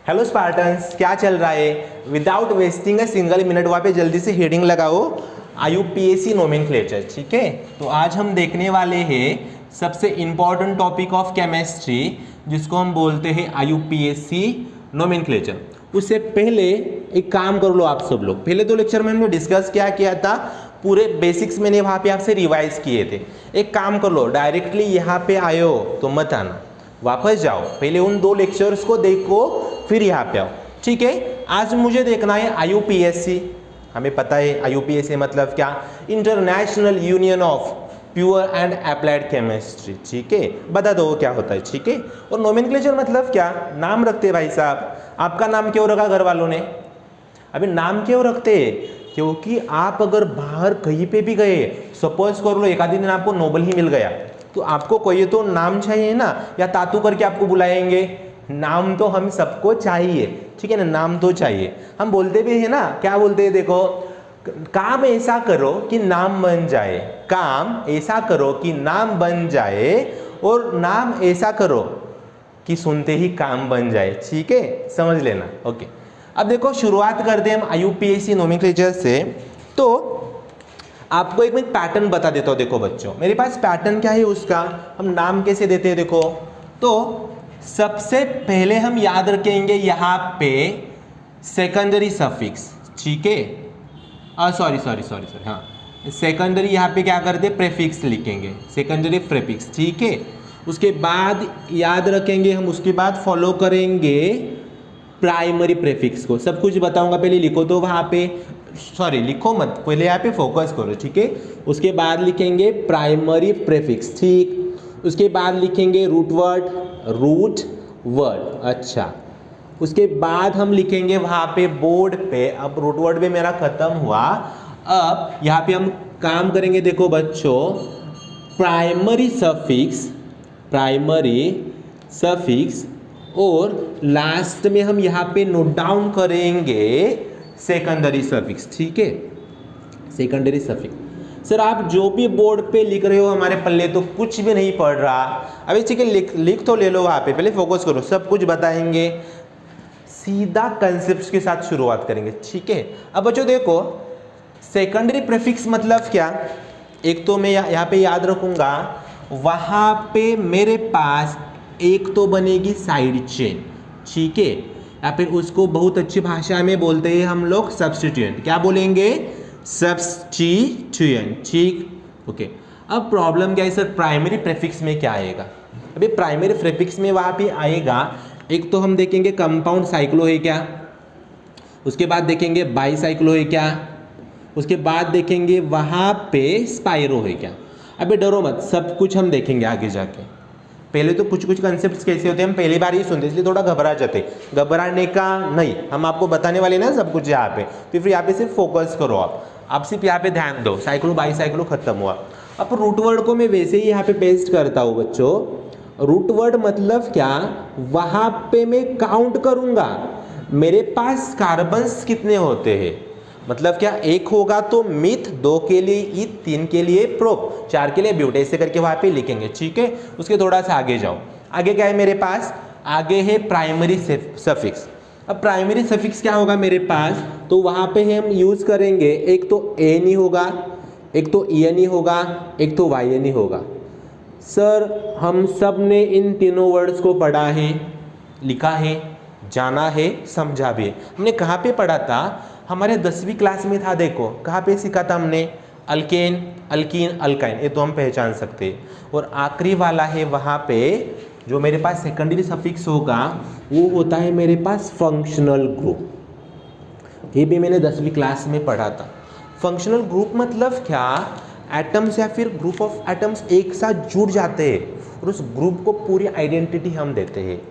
Hello Spartans, क्या चल रहा है? Without wasting a single minute वहाँ पे जल्दी से हेडिंग लगाओ IUPAC नोमेनक्लेचर। ठीक है, तो आज हम देखने वाले हैं सबसे इम्पॉर्टेंट टॉपिक ऑफ केमिस्ट्री जिसको हम बोलते हैं IUPAC नोमेनक्लेचर। उससे पहले एक काम कर लो आप सब लोग, पहले दो लेक्चर में हमने डिस्कस क्या किया था, पूरे बेसिक्स मैंने वहाँ पे आपसे रिवाइज किए थे। एक काम कर लो, डायरेक्टली यहाँ पे आयो तो मत आना, वापस जाओ, पहले उन दो लेक्चर्स को देखो फिर यहाँ पे आओ। ठीक है, आज मुझे देखना है IUPAC। हमें पता है IUPAC मतलब क्या, international union of pure and applied chemistry. ठीक है, बता दो क्या होता है। ठीक है, और नोमेनक्लेचर मतलब क्या, नाम रखते भाई साहब। आपका नाम क्यों रखा घर वालों ने? अभी नाम क्यों रखते हैं? क्योंकि आप अगर बाहर कहीं पे भी गए, सपोज कर लो एक आध दिन आपको नोबल ही मिल गया, तो आपको कोई तो नाम चाहिए ना, या तातू करके आपको बुलाएंगे। नाम तो हम सबको चाहिए, ठीक है ना, नाम तो चाहिए। हम बोलते भी है ना, क्या बोलते हैं देखो, काम ऐसा करो कि नाम बन जाए, काम ऐसा करो कि नाम बन जाए, और नाम ऐसा करो कि सुनते ही काम बन जाए। ठीक है, समझ लेना। ओके, अब देखो शुरुआत करते हैं हम IUPAC नोमेनक्लेचर से। तो आपको एक मैं पैटर्न बता देता हूँ। देखो बच्चों, मेरे पास पैटर्न क्या है उसका, हम नाम कैसे देते हैं देखो। तो सबसे पहले हम याद रखेंगे यहाँ पे सेकेंडरी सफिक्स। ठीक है, सॉरी, हाँ, सेकेंडरी यहाँ पे क्या करते हैं, प्रेफिक्स लिखेंगे, सेकेंडरी प्रेफिक्स। ठीक है, उसके बाद याद रखेंगे हम, उसके बाद फॉलो करेंगे प्राइमरी प्रेफिक्स को। सब कुछ बताऊंगा, पहले लिखो तो वहाँ पे, सॉरी लिखो मत, पहले यहाँ पे फोकस करो। ठीक है, उसके बाद लिखेंगे प्राइमरी प्रेफिक्स। ठीक, उसके बाद लिखेंगे रूट वर्ड। अच्छा, उसके बाद हम लिखेंगे वहाँ पे बोर्ड पे, अब रूट वर्ड भी मेरा खत्म हुआ। अब यहाँ पे हम काम करेंगे, देखो बच्चों, प्राइमरी सफिक्स, और लास्ट में हम यहाँ पे नोट डाउन करेंगे सेकेंडरी सफिक्स। ठीक है, सेकेंडरी सफिक्स। सर आप जो भी बोर्ड पे लिख रहे हो, हमारे पल्ले तो कुछ भी नहीं पढ़ रहा। अभी ठीक है, लिख तो ले लो वहाँ पे, पहले फोकस करो, सब कुछ बताएंगे, सीधा कंसेप्ट के साथ शुरुआत करेंगे। ठीक है, अब बच्चों देखो, सेकेंडरी प्रीफिक्स मतलब क्या, एक तो मैं यहाँ पे याद रखूंगा, वहाँ पे मेरे पास एक तो बनेगी साइड चेन। ठीक है, या फिर उसको बहुत अच्छी भाषा में बोलते हैं हम लोग सब्स्टिट्यूएंट। क्या बोलेंगे? सब्स्टिट्यूएंट। ठीक, ओके। अब प्रॉब्लम क्या है सर, प्राइमरी प्रीफिक्स में क्या आएगा? अभी प्राइमरी प्रीफिक्स में वहाँ पे आएगा, एक तो हम देखेंगे कंपाउंड साइक्लो है क्या, उसके बाद देखेंगे बाई साइक्लो है क्या, उसके बाद देखेंगे वहाँ पे स्पाइरो है क्या। अबे डरो मत, सब कुछ हम देखेंगे आगे जाके। पहले तो कुछ कंसेप्ट्स कैसे होते हैं, हम पहली बार ही सुनते, इसलिए थोड़ा घबरा जाते। घबराने का नहीं, हम आपको बताने वाले ना सब कुछ यहाँ पे, तो फिर यहाँ पे सिर्फ फोकस करो, आप सिर्फ यहाँ पे ध्यान दो। साइक्लो बाई साइक्लो खत्म हुआ। अब रूट वर्ड को मैं वैसे ही यहाँ पे पेस्ट करता हूँ बच्चों। रूट वर्ड मतलब क्या, वहाँ पे मैं काउंट करूँगा मेरे पास कार्बन्स कितने होते हैं। मतलब क्या, एक होगा तो मिथ, दो के लिए ईथ, तीन के लिए प्रोप, चार के लिए ब्यूट, ऐसे करके वहाँ पे लिखेंगे। ठीक है, उसके थोड़ा सा आगे जाओ। आगे क्या है मेरे पास, आगे है प्राइमरी सफिक्स। अब प्राइमरी सफिक्स क्या होगा मेरे पास, तो वहाँ पे हम यूज़ करेंगे, एक तो ए नहीं होगा, एक तो ई नहीं होगा, एक तो वाई नहीं होगा। सर हम सब ने इन तीनों वर्ड्स को पढ़ा है, लिखा है, जाना है, समझा भी है। हमने कहाँ पे पढ़ा था, हमारे 10वीं क्लास में था। देखो कहाँ पे सीखा था हमने, अल्केन, अल्कीन, अल्काइन, ये तो हम पहचान सकते हैं। और आखिरी वाला है वहाँ पे जो मेरे पास सेकेंडरी सफिक्स होगा, वो होता है मेरे पास फंक्शनल ग्रुप। ये भी मैंने 10वीं क्लास में पढ़ा था। फंक्शनल ग्रुप मतलब क्या, एटम्स या फिर ग्रुप ऑफ एटम्स एक साथ जुड़ जाते हैं और उस ग्रुप को पूरी आइडेंटिटी हम देते हैं,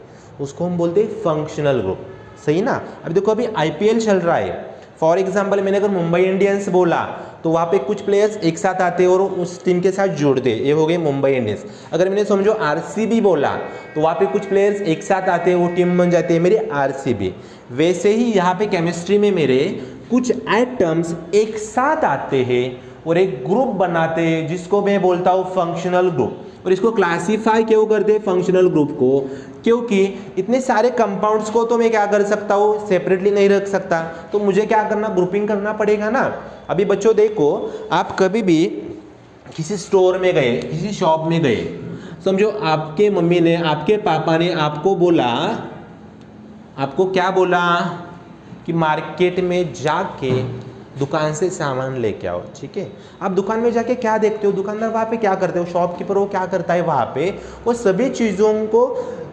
उसको हम बोलते हैं फंक्शनल ग्रुप। सही ना। अब देखो अभी IPL चल रहा है, फॉर एग्जाम्पल मैंने अगर मुंबई इंडियंस बोला तो वहाँ पे कुछ प्लेयर्स एक साथ आते हैं और उस टीम के साथ जुड़ते, ये हो गए मुंबई इंडियंस। अगर मैंने समझो RCB बोला तो वहाँ पे कुछ प्लेयर्स एक साथ आते हैं, वो टीम बन जाती है मेरी RCB। वैसे ही यहाँ पे केमिस्ट्री में मेरे कुछ एटम्स एक साथ आते हैं और एक ग्रुप बनाते हैं, जिसको मैं बोलता हूँ फंक्शनल ग्रुप। और इसको क्लासीफाई क्यों करते हैं फंक्शनल ग्रुप को, क्योंकि इतने सारे कंपाउंड्स को तो मैं क्या कर सकता हूँ, सेपरेटली नहीं रख सकता, तो मुझे क्या करना, ग्रुपिंग करना पड़ेगा ना। अभी बच्चों देखो, आप कभी भी किसी स्टोर में गए, किसी शॉप में गए, समझो आपके मम्मी ने, आपके पापा ने आपको बोला, आपको क्या बोला कि मार्केट में जाके दुकान से सामान लेके आओ, ठीक है। आप दुकान में जाके क्या देखते हो, दुकानदार वहाँ पे क्या करते हो, शॉपकीपर वो क्या करता है वहाँ पे, वो सभी चीज़ों को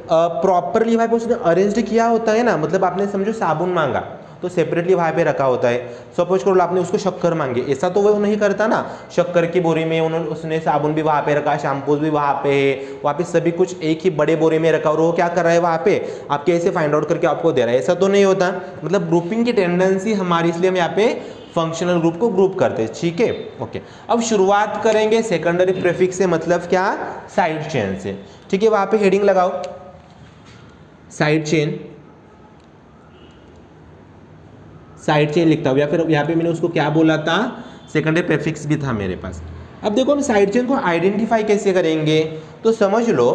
प्रॉपरली वहाँ पे उसने अरेंज किया होता है ना। मतलब आपने समझो साबुन मांगा तो सेपरेटली वहाँ पे रखा होता है। सपोज करो आपने उसको शक्कर मांगे, ऐसा तो वो नहीं करता ना। शक्कर की बोरी में उन्होंने उसने साबुन भी वहाँ पे रखा, शैम्पूज भी वहाँ पे है, वहाँ पे सभी कुछ एक ही बड़े बोरे में रखा, और वो क्या कर रहा है वहाँ पे, आप कैसे फाइंड आउट करके आपको दे रहा है, ऐसा तो नहीं होता। मतलब ग्रुपिंग की टेंडेंसी हमारी, इसलिए हम यहाँ पे फंक्शनल ग्रुप को ग्रुप करते हैं, ठीक है। ओके, अब शुरुआत करेंगे सेकेंडरी प्रीफिक्स से, मतलब क्या, साइड चेन से, ठीक है। वहाँ पे हेडिंग लगाओ साइड चेन, साइड चेन लिखता हूँ, या फिर यहाँ पे मैंने उसको क्या बोला था, सेकेंडरी प्रीफिक्स भी था मेरे पास। अब देखो हम साइड चेन को आइडेंटिफाई कैसे करेंगे, तो समझ लो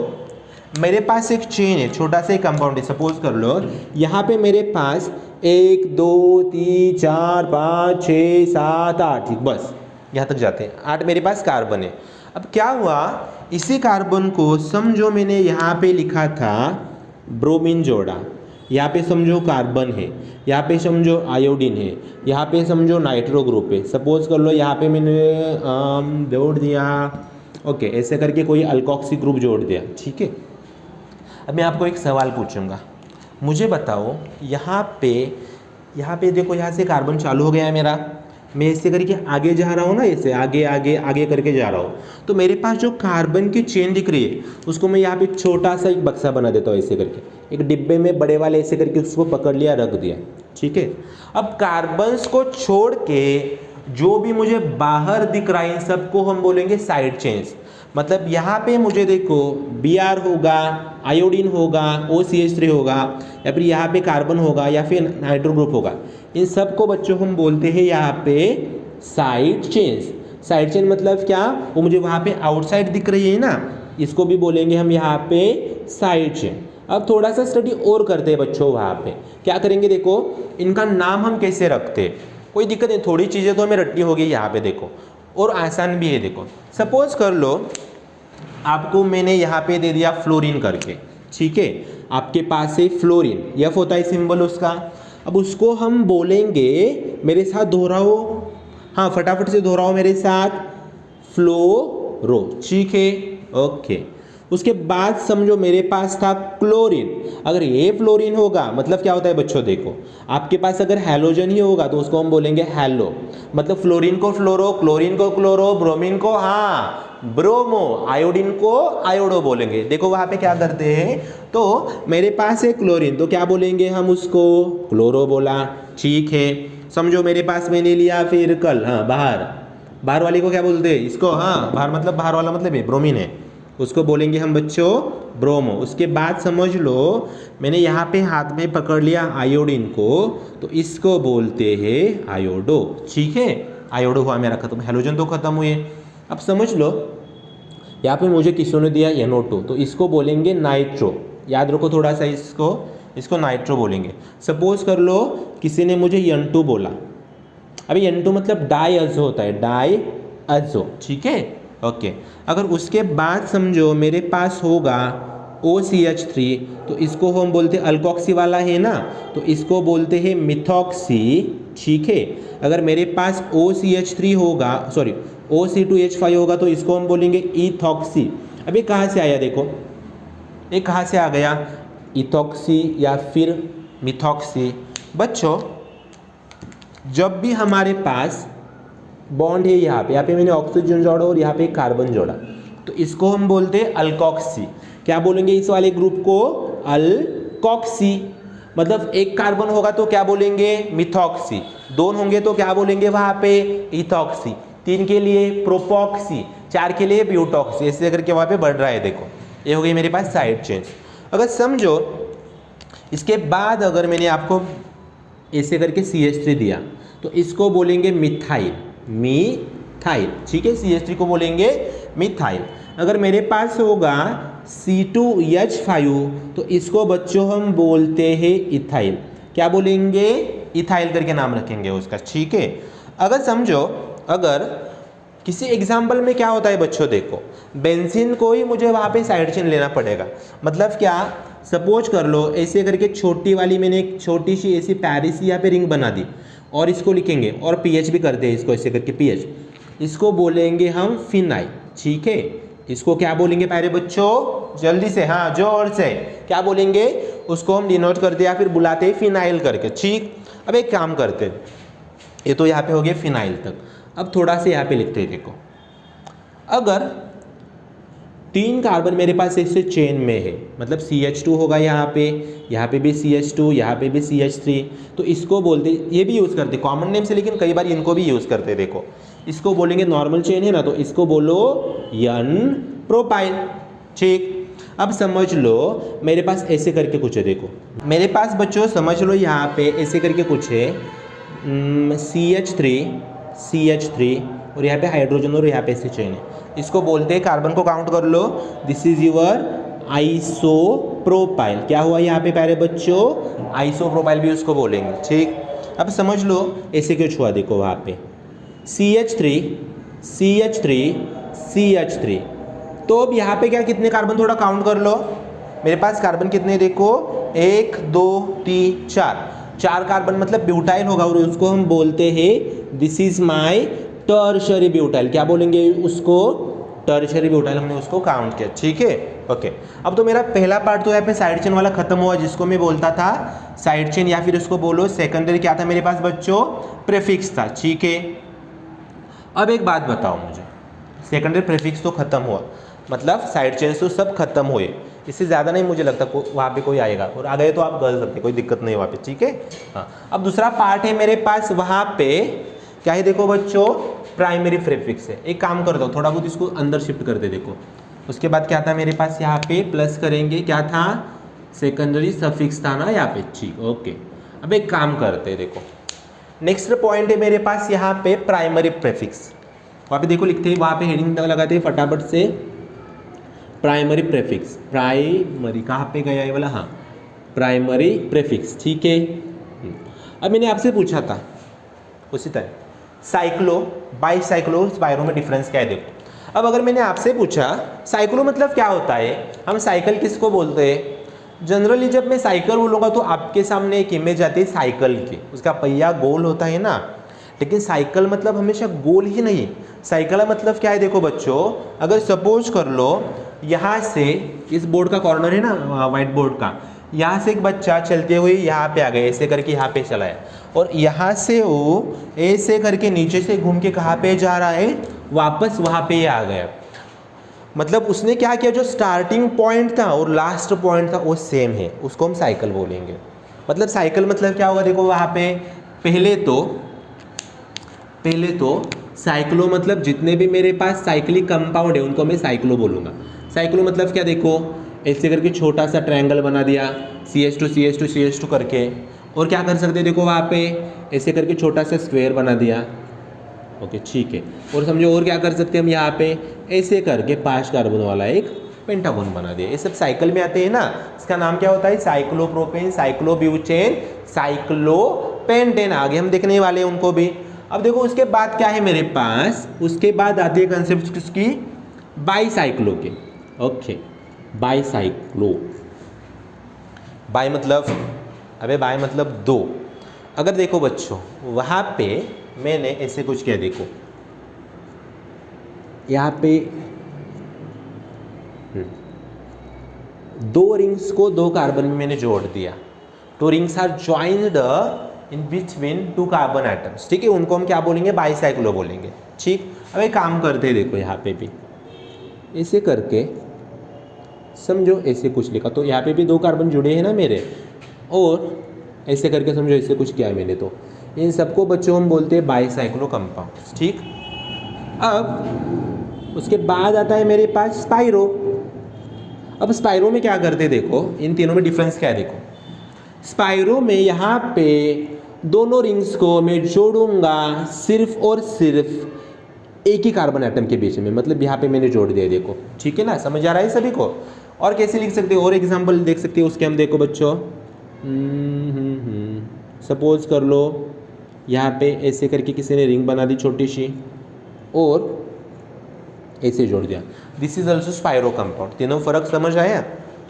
मेरे पास एक चेन है, छोटा सा एक कंपाउंड है, सपोज कर लो यहाँ पे मेरे पास 1 2 3 4 5 6 7 8, ठीक, बस यहाँ तक जाते हैं, 8 मेरे पास कार्बन है। अब क्या हुआ, इसी कार्बन को समझो मैंने यहाँ पे लिखा था ब्रोमीन जोड़ा, यहाँ पे समझो कार्बन है, यहाँ पे समझो आयोडीन है, यहाँ पे समझो नाइट्रो ग्रुप है। सपोज कर लो यहाँ पे मैंने जोड़ दिया, ओके, ऐसे करके कोई अल्कोक्सी ग्रुप जोड़ दिया, ठीक है। अब मैं आपको एक सवाल पूछूंगा, मुझे बताओ यहाँ पे देखो, यहाँ से कार्बन चालू हो गया है मेरा, मैं ऐसे करके आगे जा रहा हूँ ना, ऐसे आगे आगे आगे करके जा रहा हूँ, तो मेरे पास जो कार्बन की चेन दिख रही है उसको मैं यहाँ पे छोटा सा एक बक्सा बना देता हूँ, ऐसे करके एक डिब्बे में बड़े वाले ऐसे करके उसको पकड़ लिया, रख दिया, ठीक है। अब कार्बन्स को छोड़ के जो भी मुझे बाहर दिख रहा है इन सबको हम बोलेंगे साइड चेन्स। मतलब यहाँ पे मुझे देखो Br होगा, आयोडीन होगा, OCH3 होगा, या फिर यहाँ पे कार्बन होगा, या फिर नाइट्रो ग्रुप होगा, इन सबको बच्चों हम बोलते हैं यहाँ पे साइड चेन्स। साइड चेन मतलब क्या, वो मुझे वहाँ पे आउटसाइड दिख रही है ना, इसको भी बोलेंगे हम यहाँ पे साइड चेन। अब थोड़ा सा स्टडी और करते हैं बच्चों, वहाँ पे क्या करेंगे, देखो इनका नाम हम कैसे रखते हैं, कोई दिक्कत नहीं, थोड़ी चीज़ें तो हमें रटनी होगी यहाँ पे, देखो, और आसान भी है। देखो सपोज कर लो आपको मैंने यहाँ पे दे दिया फ्लोरीन करके, ठीक है, आपके पास है फ्लोरीन, F होता है सिंबल उसका। अब उसको हम बोलेंगे, मेरे साथ दोहराओ, हाँ फटाफट से दोहराओ मेरे साथ, फ्लोरो, ठीक है, ओके। उसके बाद समझो मेरे पास था क्लोरीन, अगर ये फ्लोरीन होगा मतलब क्या होता है बच्चों, देखो आपके पास अगर हैलोजन ही होगा तो उसको हम बोलेंगे हैलो, मतलब फ्लोरीन को फ्लोरो, क्लोरीन को क्लोरो, ब्रोमीन को हाँ ब्रोमो, आयोडीन को आयोडो बोलेंगे। देखो वहाँ पे क्या करते हैं, तो मेरे पास है क्लोरीन, तो क्या बोलेंगे हम उसको, क्लोरो बोला, ठीक है। समझो मेरे पास मैंने लिया फिर कल, हाँ बाहर वाले को क्या बोलते हैं इसको, हाँ बाहर मतलब बाहर वाला मतलब है ब्रोमीन है, उसको बोलेंगे हम बच्चों ब्रोमो। उसके बाद समझ लो मैंने यहाँ पे हाथ में पकड़ लिया आयोडीन को, तो इसको बोलते हैं आयोडो, ठीक है, आयोडो हुआ मेरा खत्म, हेलोजन तो खत्म हुए। अब समझ लो यहाँ पे मुझे किसी ने दिया NO2, तो इसको बोलेंगे नाइट्रो, याद रखो थोड़ा सा इसको नाइट्रो बोलेंगे। सपोज कर लो किसी ने मुझे N2 बोला, अभी N2 मतलब डाई अजो होता है, डाई अजो, ठीक है, ओके। अगर उसके बाद समझो मेरे पास होगा OCH3, तो इसको हम बोलते हैं अल्कोक्सी वाला है ना, तो इसको बोलते हैं मिथॉक्सी, ठीक है। अगर मेरे पास OCH3 होगा, सॉरी OC2H5 होगा, तो इसको हम बोलेंगे इथॉक्सी। अब ये कहाँ से आया, देखो ये कहाँ से आ गया, इथॉक्सी या फिर मिथॉक्सी। बच्चों जब भी हमारे पास बॉन्ड है यहाँ पे मैंने ऑक्सीजन जोड़ा और यहाँ पे कार्बन जोड़ा, तो इसको हम बोलते हैं अल्कोक्सी। क्या बोलेंगे इस वाले ग्रुप को, अल्कोक्सी। मतलब एक कार्बन होगा तो क्या बोलेंगे, मिथॉक्सी, दो होंगे तो क्या बोलेंगे वहाँ पे, इथॉक्सी, 3 के लिए प्रोपॉक्सी, 4 के लिए ब्यूटॉक्सी, ऐसे करके वहाँ पे बढ़ रहा है। देखो ये हो गई मेरे पास साइड चेन। अगर समझो इसके बाद अगर मैंने आपको ऐसे करके CH3 दिया, तो इसको बोलेंगे मिथाइल, ठीक है, CH3 को बोलेंगे मिथाइल। अगर मेरे पास होगा C2H5 तो इसको बच्चों हम बोलते हैं इथाइल। क्या बोलेंगे? इथाइल करके नाम रखेंगे उसका, ठीक है। अगर समझो, अगर किसी एग्जाम्पल में क्या होता है बच्चों, देखो बेंजीन को ही मुझे वहाँ पे साइड चेन लेना पड़ेगा। मतलब क्या, सपोज कर लो ऐसे करके छोटी वाली मैंने एक छोटी सी ऐसी पैरिस यहाँ पे रिंग बना दी और इसको लिखेंगे और पीएच भी करते हैं इसको ऐसे करके पीएच, इसको बोलेंगे हम फिनाइल, ठीक है। इसको क्या बोलेंगे प्यारे बच्चों? जल्दी से, हाँ जोर से, क्या बोलेंगे? उसको हम डिनोट करते या फिर बुलाते हैं फिनाइल करके, ठीक। अब एक काम करते हैं, ये तो यहाँ पे हो गया फिनाइल तक। अब थोड़ा से यहाँ पे लिखते हैं, देखो अगर 3 कार्बन मेरे पास ऐसे चेन में है, मतलब CH2 होगा यहाँ पे भी CH2, यहाँ पे भी CH3, तो इसको बोलते, ये भी यूज़ करते कॉमन नेम से, लेकिन कई बार इनको भी यूज़ करते हैं। देखो इसको बोलेंगे, नॉर्मल चेन है ना, तो इसको बोलो N प्रोपाइल, ठीक। अब समझ लो मेरे पास ऐसे करके कुछ है, देखो मेरे पास बच्चों समझ लो यहाँ पे ऐसे करके कुछ है, CH3 और यहाँ पे हाइड्रोजन और यहाँ पे ऐसे चेन है, इसको बोलते हैं, कार्बन को काउंट कर लो, दिस इज योर आइसोप्रोपाइल। क्या हुआ यहाँ पे प्यारे बच्चों? आइसोप्रोपाइल भी उसको बोलेंगे, ठीक। अब समझ लो ऐसे क्यों छुआ, देखो वहाँ पे CH3, तो अब यहाँ पे क्या, कितने कार्बन, थोड़ा काउंट कर लो, मेरे पास कार्बन कितने, देखो 1 2 3 4 कार्बन, मतलब ब्यूटाइल होगा और उसको हम बोलते हैं this is my tertiary butyl. क्या बोलेंगे उसको? टर्शरी ब्यूटाइल, हमने उसको काउंट किया, ठीक है, ओके। अब तो मेरा पहला पार्ट तो यहाँ पे साइड चेन वाला खत्म हुआ, जिसको मैं बोलता था साइड चेन, या फिर उसको बोलो सेकेंडरी, क्या था मेरे पास बच्चों? प्रीफिक्स था, ठीक है। अब एक बात बताओ मुझे, सेकेंडरी प्रीफिक्स तो खत्म हुआ, मतलब साइड चेन्स तो सब खत्म हुए, इससे ज़्यादा नहीं मुझे लगता वहाँ पे कोई आएगा, और आ गए तो आप कर सकते, कोई दिक्कत नहीं वहाँ पे, ठीक है। हाँ, अब दूसरा पार्ट है मेरे पास, वहाँ पे क्या है देखो बच्चों? प्राइमरी प्रीफिक्स है। एक काम कर दो, थोड़ा बहुत इसको अंदर शिफ्ट कर दे, देखो उसके बाद क्या था मेरे पास, यहाँ पे प्लस करेंगे, क्या था? सेकेंडरी सफिक्स था ना यहाँ पे, ठीक, ओके। अब एक काम करते हैं, देखो नेक्स्ट पॉइंट है मेरे पास यहाँ पे प्राइमरी प्रीफिक्स, वहाँ पे देखो लिखते हैं, वहाँ पे हेडिंग लगाते हैं फटाफट से, प्राइमरी प्रीफिक्स। प्राइमरी कहाँ पे गया ये वाला? हाँ, प्राइमरी प्रीफिक्स, ठीक है। अब मैंने आपसे पूछा था उसी तरह साइक्लो, बाईसाइक्लो, स्पाइरो में डिफरेंस क्या है, देखो। अब अगर मैंने आपसे पूछा साइक्लो मतलब क्या होता है, हम साइकिल किसको बोलते हैं? जनरली जब मैं साइकिल बोलूँगा तो आपके सामने एक इमेज आती है साइकिल की, उसका पहिया गोल होता है ना, लेकिन साइकिल मतलब हमेशा गोल ही नहीं। साइकिल मतलब क्या है, देखो बच्चों, अगर सपोज कर लो यहाँ से, इस बोर्ड का कॉर्नर है ना व्हाइट बोर्ड का, यहाँ से एक बच्चा चलते हुए यहाँ पे आ गया, ऐसे करके यहाँ पे चला है, और यहाँ से वो ऐसे करके नीचे से घूम के कहाँ पे जा रहा है? वापस वहाँ पे आ गया। मतलब उसने क्या किया, जो स्टार्टिंग पॉइंट था और लास्ट पॉइंट था वो सेम है, उसको हम साइकिल बोलेंगे। मतलब साइकिल मतलब क्या होगा, देखो वहाँ पे पहले तो साइक्लो मतलब जितने भी मेरे पास साइक्लिक कंपाउंड है उनको मैं साइक्लो बोलूँगा। साइक्लो मतलब क्या, देखो ऐसे करके छोटा सा ट्रायंगल बना दिया, CH2 करके, और क्या कर सकते हैं, देखो वहाँ पे ऐसे करके छोटा सा स्क्वायर बना दिया, ओके ठीक है। और समझो और क्या कर सकते हैं हम, यहाँ पे ऐसे करके 5 कार्बन वाला एक पेंटागन बना दिया। ये सब साइकिल में आते हैं ना, इसका नाम क्या होता है? Cyclopropane, cyclobutane, cyclopentane. आगे हम देखने वाले हैं उनको भी। अब देखो उसके बाद क्या है मेरे पास, उसके बाद आती है कंसेप्ट किसकी? बाईसाइक्लो के, ओके। बाईसाइक्लो, बाई मतलब, अबे बाई मतलब 2। अगर देखो बच्चों वहाँ पे मैंने ऐसे कुछ किया, देखो यहाँ पे 2 रिंग्स को 2 कार्बन में मैंने जोड़ दिया। 2 rings are joined in between 2 carbon atoms, ठीक है, उनको हम क्या बोलेंगे? बाईसाइक्लो बोलेंगे, ठीक। अब एक काम करते हैं, देखो यहाँ पे भी ऐसे करके समझो, ऐसे कुछ लिखा तो यहाँ पे भी 2 कार्बन जुड़े हैं ना मेरे, और ऐसे करके समझो ऐसे कुछ किया है मैंने, तो इन सबको बच्चों हम बोलते हैं बाईसाइक्लो कंपाउंड्स, ठीक। अब उसके बाद आता है मेरे पास स्पाइरो। अब स्पाइरो में क्या करते, देखो इन तीनों में डिफरेंस क्या है, देखो स्पाइरो में यहाँ पे दोनों रिंग्स को मैं जोड़ूंगा सिर्फ और सिर्फ एक ही कार्बन एटम के बीच में, मतलब यहाँ पे मैंने जोड़ दिया, देखो ठीक है ना, समझ आ रहा है सभी को। और कैसे लिख सकते हो, और एग्जांपल देख सकते हो उसके हम, देखो बच्चों, सपोज कर लो यहाँ पे ऐसे करके किसी ने रिंग बना दी छोटी सी और ऐसे जोड़ दिया, this is also spiro compound. तीनों फर्क समझ आया।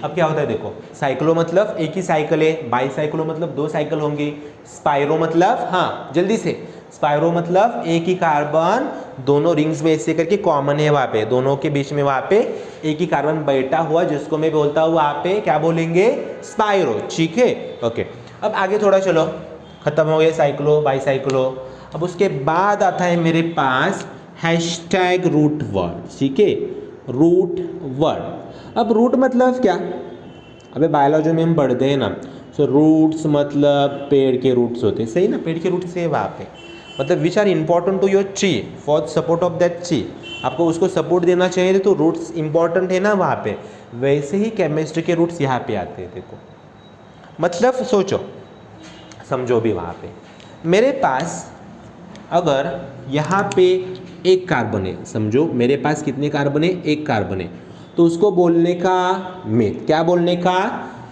अब क्या होता है देखो, साइक्लो मतलब एक ही साइकिल है, बाईसाइक्लो मतलब दो साइकिल होंगी, स्पाइरो मतलब, हाँ जल्दी से, स्पाइरो मतलब एक ही कार्बन दोनों रिंग्स में ऐसे करके कॉमन है, वहाँ पे दोनों के बीच में वहाँ पे एक ही कार्बन बैठा हुआ, जिसको मैं बोलता हूँ वहाँ पे क्या बोलेंगे, स्पाइरो, ठीक है ओके। अब आगे थोड़ा चलो, खत्म हो गया साइक्लो बाईसाइक्लो। अब उसके बाद आता है मेरे पास हैशटैग रूट वर्ड, ठीक है, रूट वर्ड। अब रूट मतलब क्या, अबे बायोलॉजी में हम पढ़ते हैं ना, सो रूट्स मतलब पेड़ के रूट्स होते हैं, सही ना, पेड़ के रूट्स है वहाँ पे, मतलब which are important to your tree for support of that tree, आपको उसको सपोर्ट देना चाहिए तो रूट्स इंपॉर्टेंट है ना वहाँ पे। वैसे ही केमिस्ट्री के रूट्स यहाँ पे आते हैं, देखो मतलब सोचो समझो भी, वहाँ पे मेरे पास अगर यहाँ पे एक कार्बन है, समझो मेरे पास कितने कार्बन है, एक कार्बन है, तो उसको बोलने का मीथ, क्या बोलने का,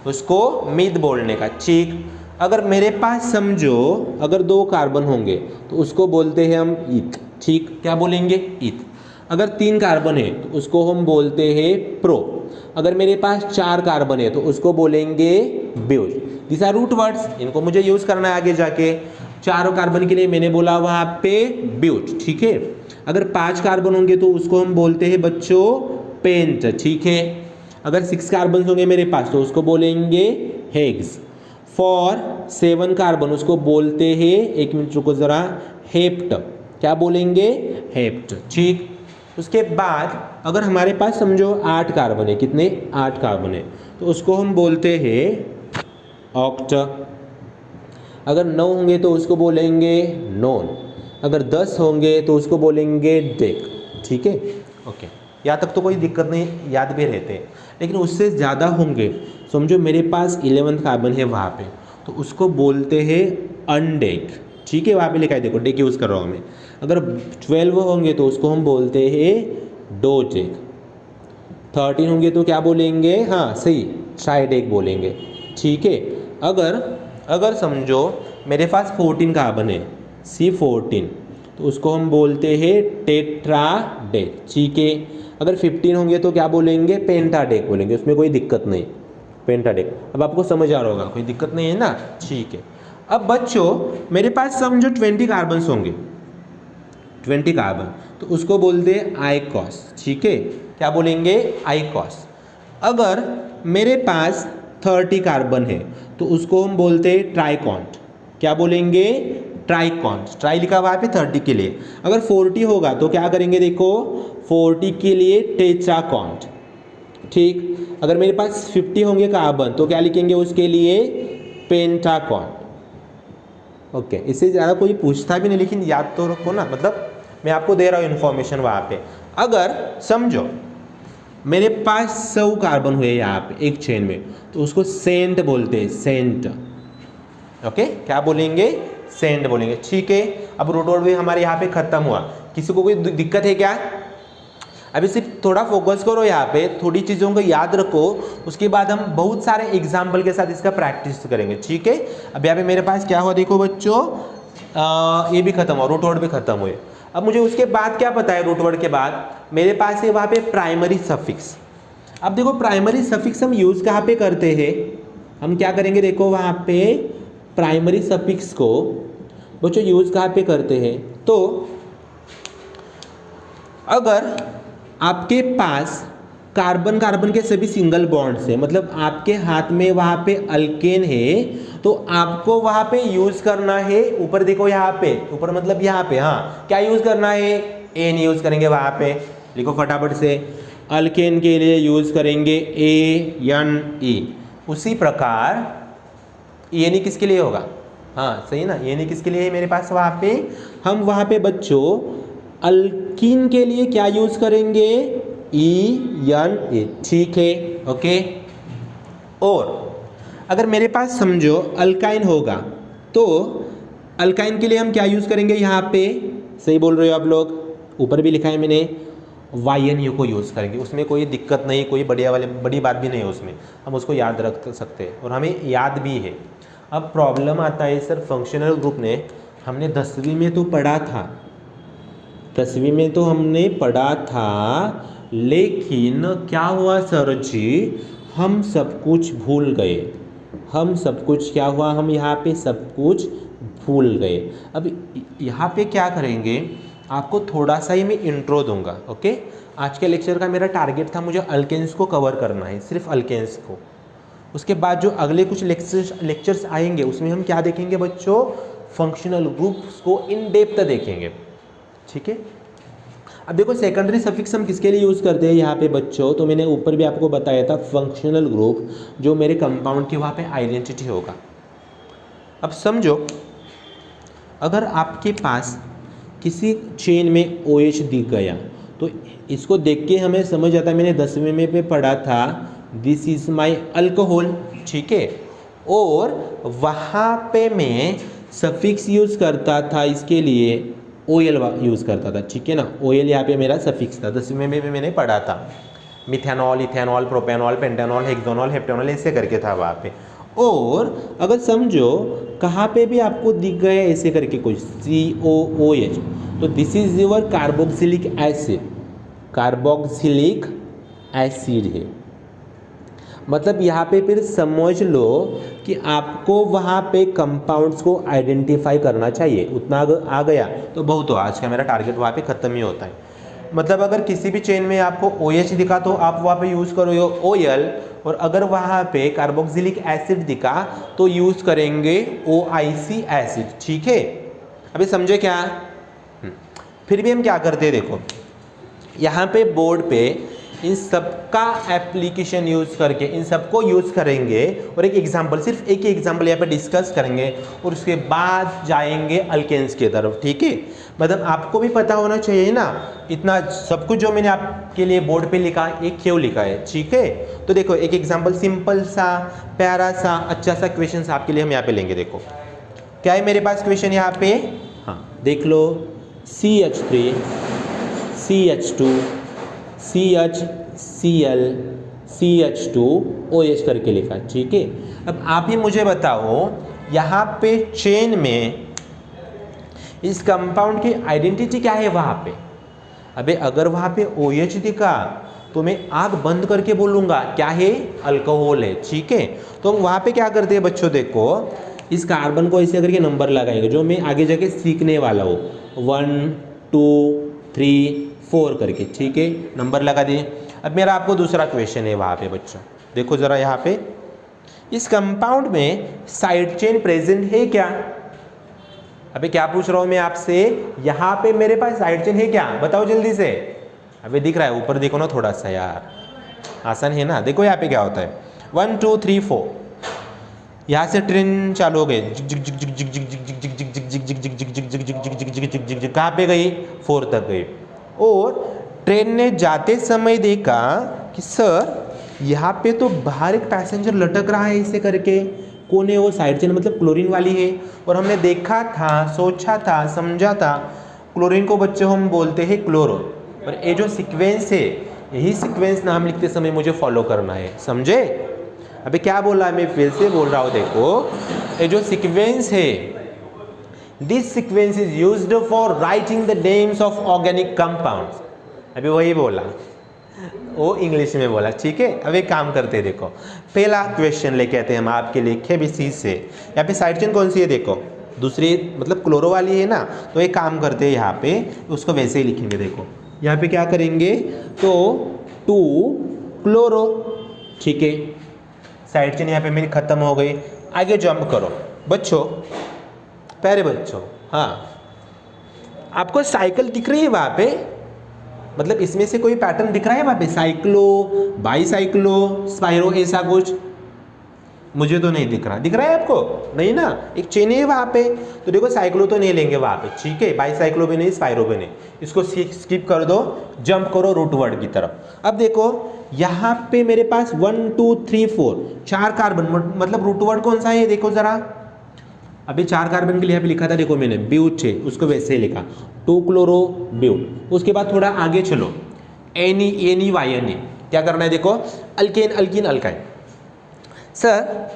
उसको मीथ बोलने का, ठीक। अगर मेरे पास समझो अगर दो कार्बन होंगे तो उसको बोलते हैं हम ईथ, ठीक, क्या बोलेंगे, ईथ। अगर तीन कार्बन है तो उसको हम बोलते हैं प्रो। अगर मेरे पास चार कार्बन है तो उसको बोलेंगे ब्यूज। दिस आर रूट वर्ड्स, इनको मुझे यूज़ करना है आगे जाके। चारों कार्बन के लिए मैंने बोला वहाँ पे ब्यूज, ठीक है। अगर पांच कार्बन होंगे तो उसको हम बोलते हैं बच्चों पेंट, ठीक है। अगर 6 कार्बन होंगे मेरे पास तो उसको बोलेंगे हेक्स। फॉर 7 कार्बन उसको बोलते हैं, एक मिनट रुको जरा, हेप्ट, क्या बोलेंगे, हेप्ट, ठीक। उसके बाद अगर हमारे पास समझो 8 कार्बन है, कितने, 8 कार्बन है, तो उसको हम बोलते हैं ऑक्ट। अगर 9 होंगे तो उसको बोलेंगे नॉन। अगर 10 होंगे तो उसको बोलेंगे डेक, ठीक है ओके। यहाँ तक तो कोई दिक्कत नहीं, याद भी रहते हैं। लेकिन उससे ज़्यादा होंगे, समझो मेरे पास 11 कार्बन है वहाँ पे, तो उसको बोलते हैं अनडेक, ठीक है, वहाँ पे लिखा है देखो, डेक यूज़ कर रहा हूँ मैं। अगर 12 होंगे तो उसको हम बोलते हैं डोडेक। 13 होंगे तो क्या बोलेंगे, हाँ सही, ट्राइडेक बोलेंगे, ठीक है। अगर समझो मेरे पास 14 कार्बन है, C14, तो उसको हम बोलते हैं टेट्राडेक, ठीक है। अगर 15 होंगे तो क्या बोलेंगे, पेंटाडेक बोलेंगे, उसमें कोई दिक्कत नहीं, पेंटाडेक। अब आपको समझ आ रहा होगा, कोई दिक्कत नहीं है ना, ठीक है। अब बच्चों मेरे पास समझो 20 कार्बन होंगे, 20 कार्बन, तो उसको बोलते हैं आइकॉस, ठीक है, क्या बोलेंगे, आइकॉस। अगर मेरे पास 30 कार्बन है तो उसको हम बोलते हैं ट्राइकॉन्ट, क्या बोलेंगे, ट्राइकॉन्ट, ट्राई लिखा हुआ है 30 के लिए। अगर 40 होगा तो क्या करेंगे, देखो 40 के लिए टेट्राकॉन्ट, ठीक। अगर मेरे पास 50 होंगे कार्बन तो क्या लिखेंगे उसके लिए, पेंटाकॉन्ट, ओके। इससे ज़्यादा कोई पूछता भी नहीं, लेकिन याद तो रखो ना, मतलब मैं आपको दे रहा हूँ इन्फॉर्मेशन वहाँ पे। अगर समझो मेरे पास 100 कार्बन हुए यहाँ पे एक चेन में, तो उसको सेंट बोलते हैं, सेंट, ओके, क्या बोलेंगे, सेंट बोलेंगे, ठीक है। अब रूट वर्ड भी हमारे यहाँ पे खत्म हुआ। किसी को कोई दिक्कत है क्या, अभी सिर्फ थोड़ा फोकस करो यहाँ पे, थोड़ी चीज़ों को याद रखो, उसके बाद हम बहुत सारे एग्जाम्पल के साथ इसका प्रैक्टिस करेंगे, ठीक है। अब यहाँ पे मेरे पास क्या हुआ, देखो बच्चों, ये भी खत्म हुआ, रूट वर्ड भी खत्म हुए। अब मुझे उसके बाद क्या पता है, रूट वर्ड के बाद मेरे पास है वहाँ पे प्राइमरी सफिक्स। अब देखो प्राइमरी सफिक्स हम यूज़ कहाँ पे करते हैं, हम क्या करेंगे, देखो वहाँ पे प्राइमरी सफिक्स को बच्चों यूज़ कहाँ पे करते हैं, तो अगर आपके पास कार्बन कार्बन के सभी सिंगल बॉन्ड्स है, मतलब आपके हाथ में वहाँ पे अल्केन है, तो आपको वहाँ पे यूज़ करना है, ऊपर देखो यहाँ पे, ऊपर मतलब यहाँ पे, हाँ क्या यूज़ करना है, एन यूज़ करेंगे वहाँ पे, लिखो फटाफट से, अल्केन के लिए यूज़ करेंगे ANE। उसी प्रकार ANE किसके लिए होगा, हाँ सही ना, ANE किसके लिए है मेरे पास वहाँ पे, हम वहाँ पे बच्चों अल्कीन के लिए क्या यूज़ करेंगे, ENA, ठीक है ओके। और अगर मेरे पास समझो अल्काइन होगा तो अल्काइन के लिए हम क्या यूज़ करेंगे यहाँ पे, सही बोल रहे हो आप लोग, ऊपर भी लिखा है मैंने, YNU को यूज़ करेंगे, उसमें कोई दिक्कत नहीं, कोई बड़ी बात भी नहीं है उसमें, हम उसको याद रख सकते हैं और हमें याद भी है। अब प्रॉब्लम आता है सर फंक्शनल ग्रुप ने, हमने 10वीं में तो पढ़ा था, 10वीं में तो हमने पढ़ा था, लेकिन क्या हुआ सर जी, हम सब कुछ भूल गए, हम सब कुछ क्या हुआ, हम यहाँ पे सब कुछ भूल गए। अब यहाँ पे क्या करेंगे, आपको थोड़ा सा ही मैं इंट्रो दूंगा, ओके। आज के लेक्चर का मेरा टारगेट था, मुझे अल्केन्स को कवर करना है, सिर्फ अल्केन्स को। उसके बाद जो अगले कुछ लेक्चर्स आएंगे उसमें हम क्या देखेंगे बच्चों, फंक्शनल ग्रुप्स को इन डेप्थ देखेंगे, ठीक है। अब देखो सेकेंडरी सफिक्स हम किसके लिए यूज़ करते हैं यहाँ पे बच्चों, तो मैंने ऊपर भी आपको बताया था, फंक्शनल ग्रुप जो मेरे कंपाउंड की वहाँ पे आइडेंटिटी होगा। अब समझो, अगर आपके पास किसी चेन में OH दिख गया तो इसको देख के हमें समझ आता है, मैंने 10वीं में पे पढ़ा था, दिस इज माई अल्कोहल, ठीक है। और वहाँ पे मैं सफिक्स यूज़ करता था, इसके लिए OL यूज़ करता था, ठीक है ना। OL यहाँ पे मेरा सफिक्स था, 10वीं में भी मैंने पढ़ा था, methanol, ethanol, propanol, pentanol, hexanol, heptanol, ऐसे करके था वहाँ पे। और अगर समझो कहाँ पे भी आपको दिख गया ऐसे करके कुछ COOH, तो this is your carboxylic acid, carboxylic acid है। मतलब यहाँ पे फिर समझ लो कि आपको वहाँ पे कंपाउंड्स को आइडेंटिफाई करना चाहिए, उतना आ गया तो बहुत हो, आज का मेरा टारगेट वहाँ पे ख़त्म ही होता है। मतलब अगर किसी भी चेन में आपको OH दिखा तो आप वहाँ पे यूज़ करोगे OL, और अगर वहाँ पे कार्बोक्सिलिक एसिड दिखा तो यूज़ करेंगे OIC एसिड, ठीक है। अभी समझे क्या। फिर भी हम क्या करते हैं, देखो यहाँ पे बोर्ड पे इन सबका एप्लीकेशन यूज़ करके इन सबको यूज़ करेंगे और एक एग्जांपल, सिर्फ एक ही एग्जांपल यहाँ पे डिस्कस करेंगे और उसके बाद जाएंगे अल्केन्स की तरफ, ठीक है। मतलब आपको भी पता होना चाहिए ना, इतना सब कुछ जो मैंने आपके लिए बोर्ड पे लिखा ये क्यों लिखा है, ठीक है। तो देखो एक एग्जाम्पल, सिंपल सा प्यारा सा अच्छा सा क्वेश्चन आपके लिए हम यहाँ पे लेंगे। देखो क्या है मेरे पास क्वेश्चन यहाँ पे, हाँ देख लो, CH3 CH2 CHCl CH2 OH करके लिखा, ठीक है। अब आप ही मुझे बताओ यहाँ पे चेन में इस कंपाउंड की आइडेंटिटी क्या है वहाँ पे। अबे अगर वहाँ पे OH दिखा तो मैं आँख बंद करके बोलूँगा क्या है, अल्कोहल है, ठीक है। तो हम वहाँ पे क्या करते हैं बच्चों, देखो इस कार्बन को ऐसे करके नंबर लगाएंगे जो मैं आगे जाके सीखने वाला हूँ, 1 2 3 4 करके, ठीक है, नंबर लगा दिए। अब मेरा आपको दूसरा क्वेश्चन है वहाँ पे बच्चों, देखो ज़रा यहाँ पे, इस कंपाउंड में साइड चेन प्रेजेंट है क्या। अबे क्या पूछ रहा हूँ मैं आपसे, यहाँ पे मेरे पास साइड चेन है क्या, बताओ जल्दी से। अबे दिख रहा है ऊपर देखो ना थोड़ा सा यार, आसान है ना। देखो यहाँ पे क्या होता है, 1 2 3 4, यहाँ से ट्रेन चालू हो गई, कहाँ पे गई, 4 तक गई। और ट्रेन ने जाते समय देखा कि सर यहाँ पे तो बाहर एक पैसेंजर लटक रहा है ऐसे करके, कौन है वो, साइड चेन मतलब क्लोरीन वाली है। और हमने देखा था, सोचा था, समझा था, क्लोरीन को बच्चों हम बोलते हैं क्लोरो। और ये जो सीक्वेंस है, यही सीक्वेंस नाम लिखते समय मुझे फॉलो करना है, समझे। अबे क्या बोला है, मैं फिर से बोल रहा हूँ, देखो ये जो सीक्वेंस है, this sequence is used for writing the names of organic compounds. अभी वही बोला, वो इंग्लिश में बोला, ठीक है। अब एक काम करते हैं, देखो पहला क्वेश्चन लेके आते हैं हम आपके लिए KBC से। यहाँ पे साइड चेन कौन सी है, देखो दूसरी मतलब क्लोरो वाली है ना, तो एक काम करते हैं यहाँ पे उसको वैसे ही लिखेंगे। देखो यहाँ पे क्या करेंगे, तो 2 क्लोरो, ठीक है, साइड चेन यहाँ पे मेरी खत्म हो गई। आगे जंप करो बच्चों, प्यारे बच्चों, हाँ आपको साइकिल दिख रही है वहाँ पे, मतलब इसमें से कोई पैटर्न दिख रहा है वहाँ पे, साइक्लो, बाईसाइक्लो, स्पाइरो, ऐसा कुछ मुझे तो नहीं दिख रहा। दिख रहा है आपको, नहीं ना, एक चेन है वहाँ पे। तो देखो साइक्लो तो नहीं लेंगे वहाँ पे, ठीक है, बाईसाइक्लो भी नहीं, स्पाइरो भी नहीं, इसको स्किप कर दो, जंप करो रूट वर्ड की तरफ। अब देखो यहाँ पे मेरे पास 1 2 3 4 4 कार्बन, मतलब रूट वर्ड कौन सा है देखो जरा, अभी 4 कार्बन के लिए यहाँ पे लिखा था, देखो मैंने ब्यूट है, उसको वैसे ही लिखा 2 क्लोरो ब्यूट। उसके बाद थोड़ा आगे चलो, NE क्या करना है, देखो अल्केन अल्कीन अल्काइन। सर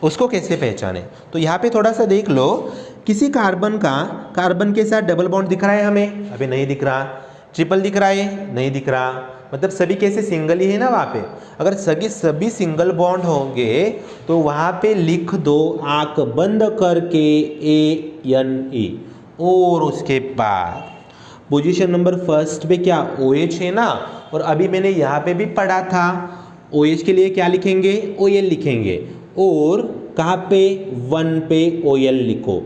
उसको कैसे पहचाने, तो यहाँ पे थोड़ा सा देख लो, किसी कार्बन का कार्बन के साथ डबल बॉन्ड दिख रहा है हमें, अभी नहीं दिख रहा। ट्रिपल दिख रहा है, नहीं दिख रहा, मतलब सभी कैसे सिंगल ही है ना वहाँ पे। अगर सभी सिंगल बॉन्ड होंगे तो वहाँ पे लिख दो आंख बंद करके ANE। और उसके बाद पोजीशन नंबर फर्स्ट पे क्या OH है ना, और अभी मैंने यहाँ पे भी पढ़ा था OH के लिए क्या लिखेंगे, OL लिखेंगे, और कहाँ पे 1 पे OL लिखो।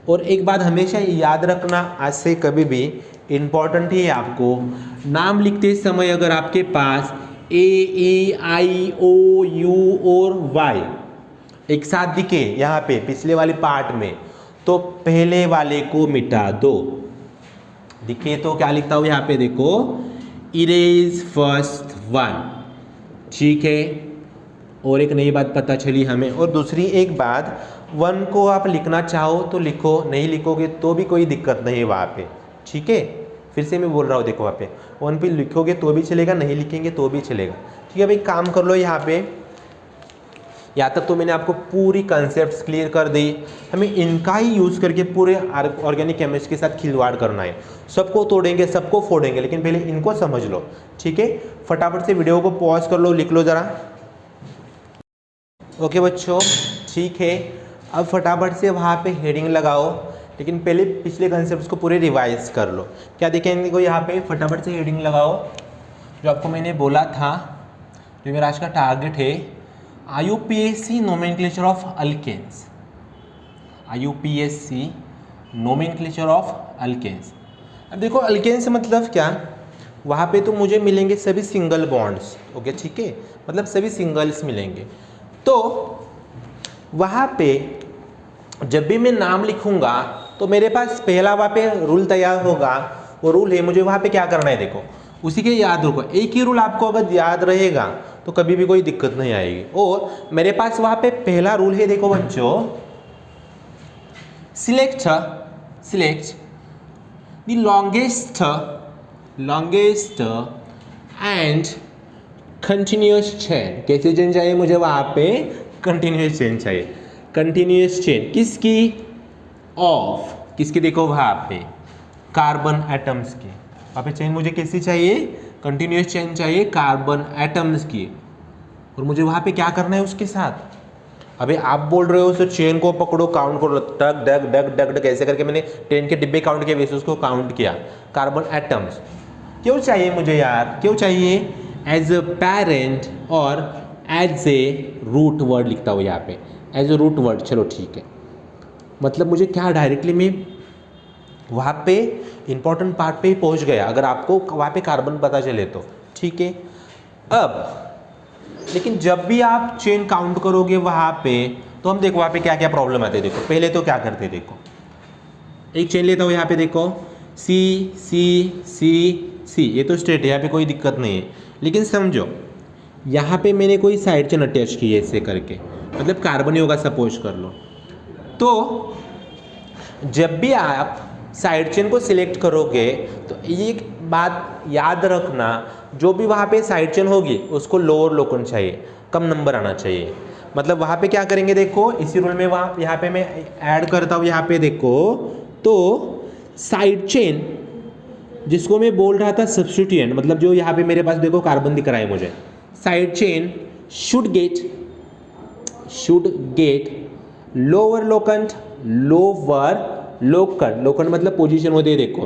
और एक बात हमेशा याद रखना, आज से कभी भी इम्पॉर्टेंट ही है आपको, नाम लिखते समय अगर आपके पास AEIOU और Y एक साथ दिखे यहाँ पे पिछले वाले पार्ट में, तो पहले वाले को मिटा दो। दिखे तो क्या लिखता हूँ यहाँ पे, देखो इरेज फर्स्ट वन, ठीक है। और एक नई बात पता चली हमें, और दूसरी एक बात, 1 को आप लिखना चाहो तो लिखो, नहीं लिखोगे तो भी कोई दिक्कत नहीं है वहाँ पे, ठीक है। फिर से मैं बोल रहा हूँ, देखो वहाँ पे 1 पे लिखोगे तो भी चलेगा, नहीं लिखेंगे तो भी चलेगा, ठीक है भाई। काम कर लो यहाँ पे, यहाँ तक तो मैंने आपको पूरी कंसेप्ट क्लियर कर दी। हमें इनका ही यूज़ करके पूरे ऑर्गेनिक केमिस्ट्री के साथ खिलवाड़ करना है, सबको तोड़ेंगे सबको फोड़ेंगे, लेकिन पहले इनको समझ लो, ठीक है। फटाफट से वीडियो को पॉज कर लो, लिख लो ज़रा। ओके बच्चों, ठीक है। अब फटाफट से वहाँ पे हेडिंग लगाओ, लेकिन पहले पिछले कंसेप्ट को पूरे रिवाइज कर लो। क्या देखेंगे को यहाँ पे, फटाफट से हेडिंग लगाओ। जो आपको मैंने बोला था, जो मेरा आज का टारगेट है, IUPAC nomenclature of alkanes, IUPAC nomenclature of alkanes. अब देखो अल्केन्स मतलब क्या, वहाँ पे तो मुझे मिलेंगे सभी सिंगल बॉन्ड्स, ओके ठीक है, मतलब सभी सिंगल्स मिलेंगे। तो वहाँ पे जब भी मैं नाम लिखूंगा तो मेरे पास पहला वहाँ पे रूल तैयार होगा। वो रूल है, मुझे वहाँ पे क्या करना है, देखो उसी के याद रखो। एक ही रूल आपको अगर याद रहेगा तो कभी भी कोई दिक्कत नहीं आएगी। और मेरे पास वहाँ पे पहला रूल है, देखो बच्चों, select the longest and continuous chain. कैसे चेन चाहिए मुझे, वहाँ पे कंटिन्यूअस चेन चाहिए। कंटिन्यूअस चेन किसकी, ऑफ किसकी, देखो वहाँ पे कार्बन एटम्स की। वहाँ पे चेन मुझे कैसी चाहिए, कंटिन्यूअस चेन चाहिए कार्बन एटम्स की। और मुझे वहाँ पे क्या करना है उसके साथ। अभी आप बोल रहे हो सर चेन को पकड़ो, काउंट करो, टक डक डक डक डक ऐसे करके मैंने 10 के डिब्बे काउंट किए, वैसे उसको काउंट किया। कार्बन एटम्स क्यों चाहिए मुझे यार, क्यों चाहिए, एज अ पेरेंट और एज ए रूट वर्ड लिखता हूँ यहाँ पे, एज ए रूट वर्ड। चलो ठीक है, मतलब मुझे क्या डायरेक्टली मैं वहाँ पे इंपॉर्टेंट पार्ट पे ही पहुँच गया, अगर आपको वहाँ पे कार्बन पता चले तो, ठीक है। अब लेकिन जब भी आप चेन काउंट करोगे वहाँ पे, तो हम देखो वहाँ पे क्या क्या प्रॉब्लम आते हैं। देखो पहले तो क्या करते हैं, देखो एक चेन लेता हूँ यहाँ पे, देखो सी सी सी सी, ये तो स्ट्रेट है, यहाँ पे कोई दिक्कत नहीं है। लेकिन समझो यहाँ पे मैंने कोई साइड चेन अटैच की है ऐसे करके, मतलब कार्बन ही होगा सपोज कर लो। तो जब भी आप साइड चेन को सिलेक्ट करोगे तो एक बात याद रखना, जो भी वहाँ पे साइड चेन होगी उसको लोअर लोकन चाहिए, कम नंबर आना चाहिए। मतलब वहाँ पे क्या करेंगे, देखो इसी रूल में वहाँ यहाँ पे मैं ऐड करता हूँ, यहाँ पे देखो तो साइड चेन जिसको मैं बोल रहा था सब्स्टिट्यूएंट, मतलब जो यहाँ पे मेरे पास देखो कार्बन दिख रहा है मुझे, side chain should get lower locant, locant मतलब पोजीशन होती है, देखो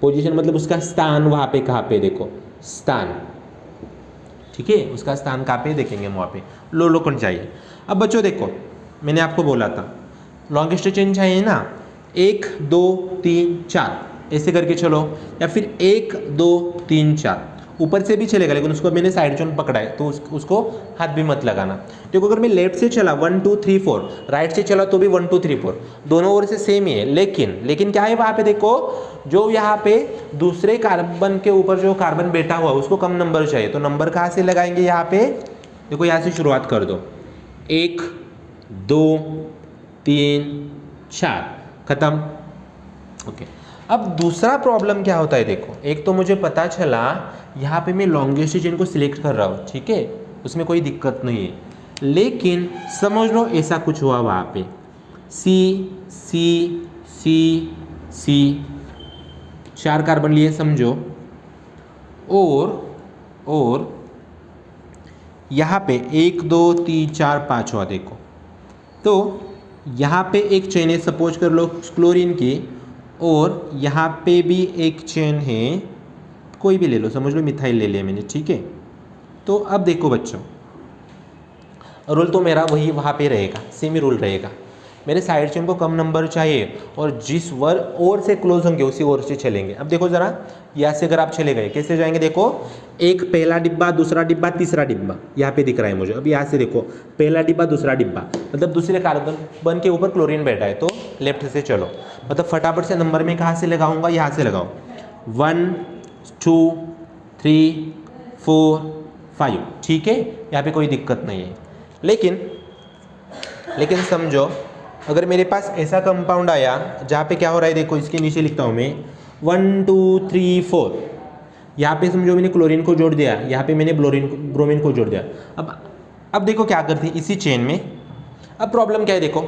पोजीशन मतलब उसका स्थान वहाँ पे कहाँ पे, देखो स्थान, ठीक है, उसका स्थान कहाँ पे देखेंगे हम, वहाँ पे लो लोकंट चाहिए। अब बच्चों देखो मैंने आपको बोला था लॉन्गेस्ट चेन चाहिए ना, 1 2 3 4 ऐसे करके चलो, या फिर 1 2 3 4 ऊपर से भी चलेगा, लेकिन उसको मैंने साइड चेन पकड़ा है तो उसको हाथ भी मत लगाना। देखो अगर मैं लेफ्ट से चला 1 2 3 4, राइट से चला तो भी 1 2 3 4, दोनों ओर से सेम ही है। लेकिन क्या है वहाँ पे, देखो जो यहाँ पे दूसरे कार्बन के ऊपर जो कार्बन बैठा हुआ उसको कम नंबर चाहिए, तो नंबर कहाँ से लगाएंगे, यहाँ पे देखो यहाँ से शुरुआत कर दो, 1 2 3 4, खत्म। ओके, अब दूसरा प्रॉब्लम क्या होता है देखो, एक तो मुझे पता चला यहाँ पे मैं लॉन्गेस्ट चेन को सिलेक्ट कर रहा हूँ, ठीक है, उसमें कोई दिक्कत नहीं है, लेकिन समझ लो ऐसा कुछ हुआ वहाँ पे, सी सी सी सी 4 कार्बन लिए समझो, और यहाँ पे 1 2 3 4 5 हुआ देखो, तो यहाँ पे एक चेन है सपोज कर लो क्लोरीन की, और यहाँ पे भी एक चेन है, कोई भी ले लो, समझ लो मिथाइल ले लिया मैंने, ठीक है। तो अब देखो बच्चों, रूल तो मेरा वही वहाँ पे रहेगा, सेम ही रूल रहेगा, मेरे साइड चेन को कम नंबर चाहिए और जिस वर और से क्लोज होंगे उसी ओर से चलेंगे। अब देखो ज़रा, यहाँ से अगर आप चले गए कैसे जाएंगे, देखो एक पहला डिब्बा, दूसरा डिब्बा, तीसरा डिब्बा यहाँ पे दिख रहा है मुझे। अब यहाँ से देखो पहला डिब्बा, दूसरा डिब्बा, मतलब दूसरे कार्बन के ऊपर क्लोरीन बैठा है, तो लेफ्ट से चलो, मतलब फटाफट से नंबर में कहाँ से लगाऊंगा, यहाँ से लगाओ, 1 2 3 4 5, ठीक है, यहाँ पे कोई दिक्कत नहीं है। लेकिन समझो अगर मेरे पास ऐसा कंपाउंड आया जहाँ पे क्या हो रहा है, देखो इसके नीचे लिखता हूँ मैं 1 2 3 4, यहाँ पे समझो मैंने क्लोरीन को जोड़ दिया, यहाँ पे मैंने ब्रोमीन को जोड़ दिया। अब देखो क्या करते हैं इसी चेन में, अब प्रॉब्लम क्या है देखो,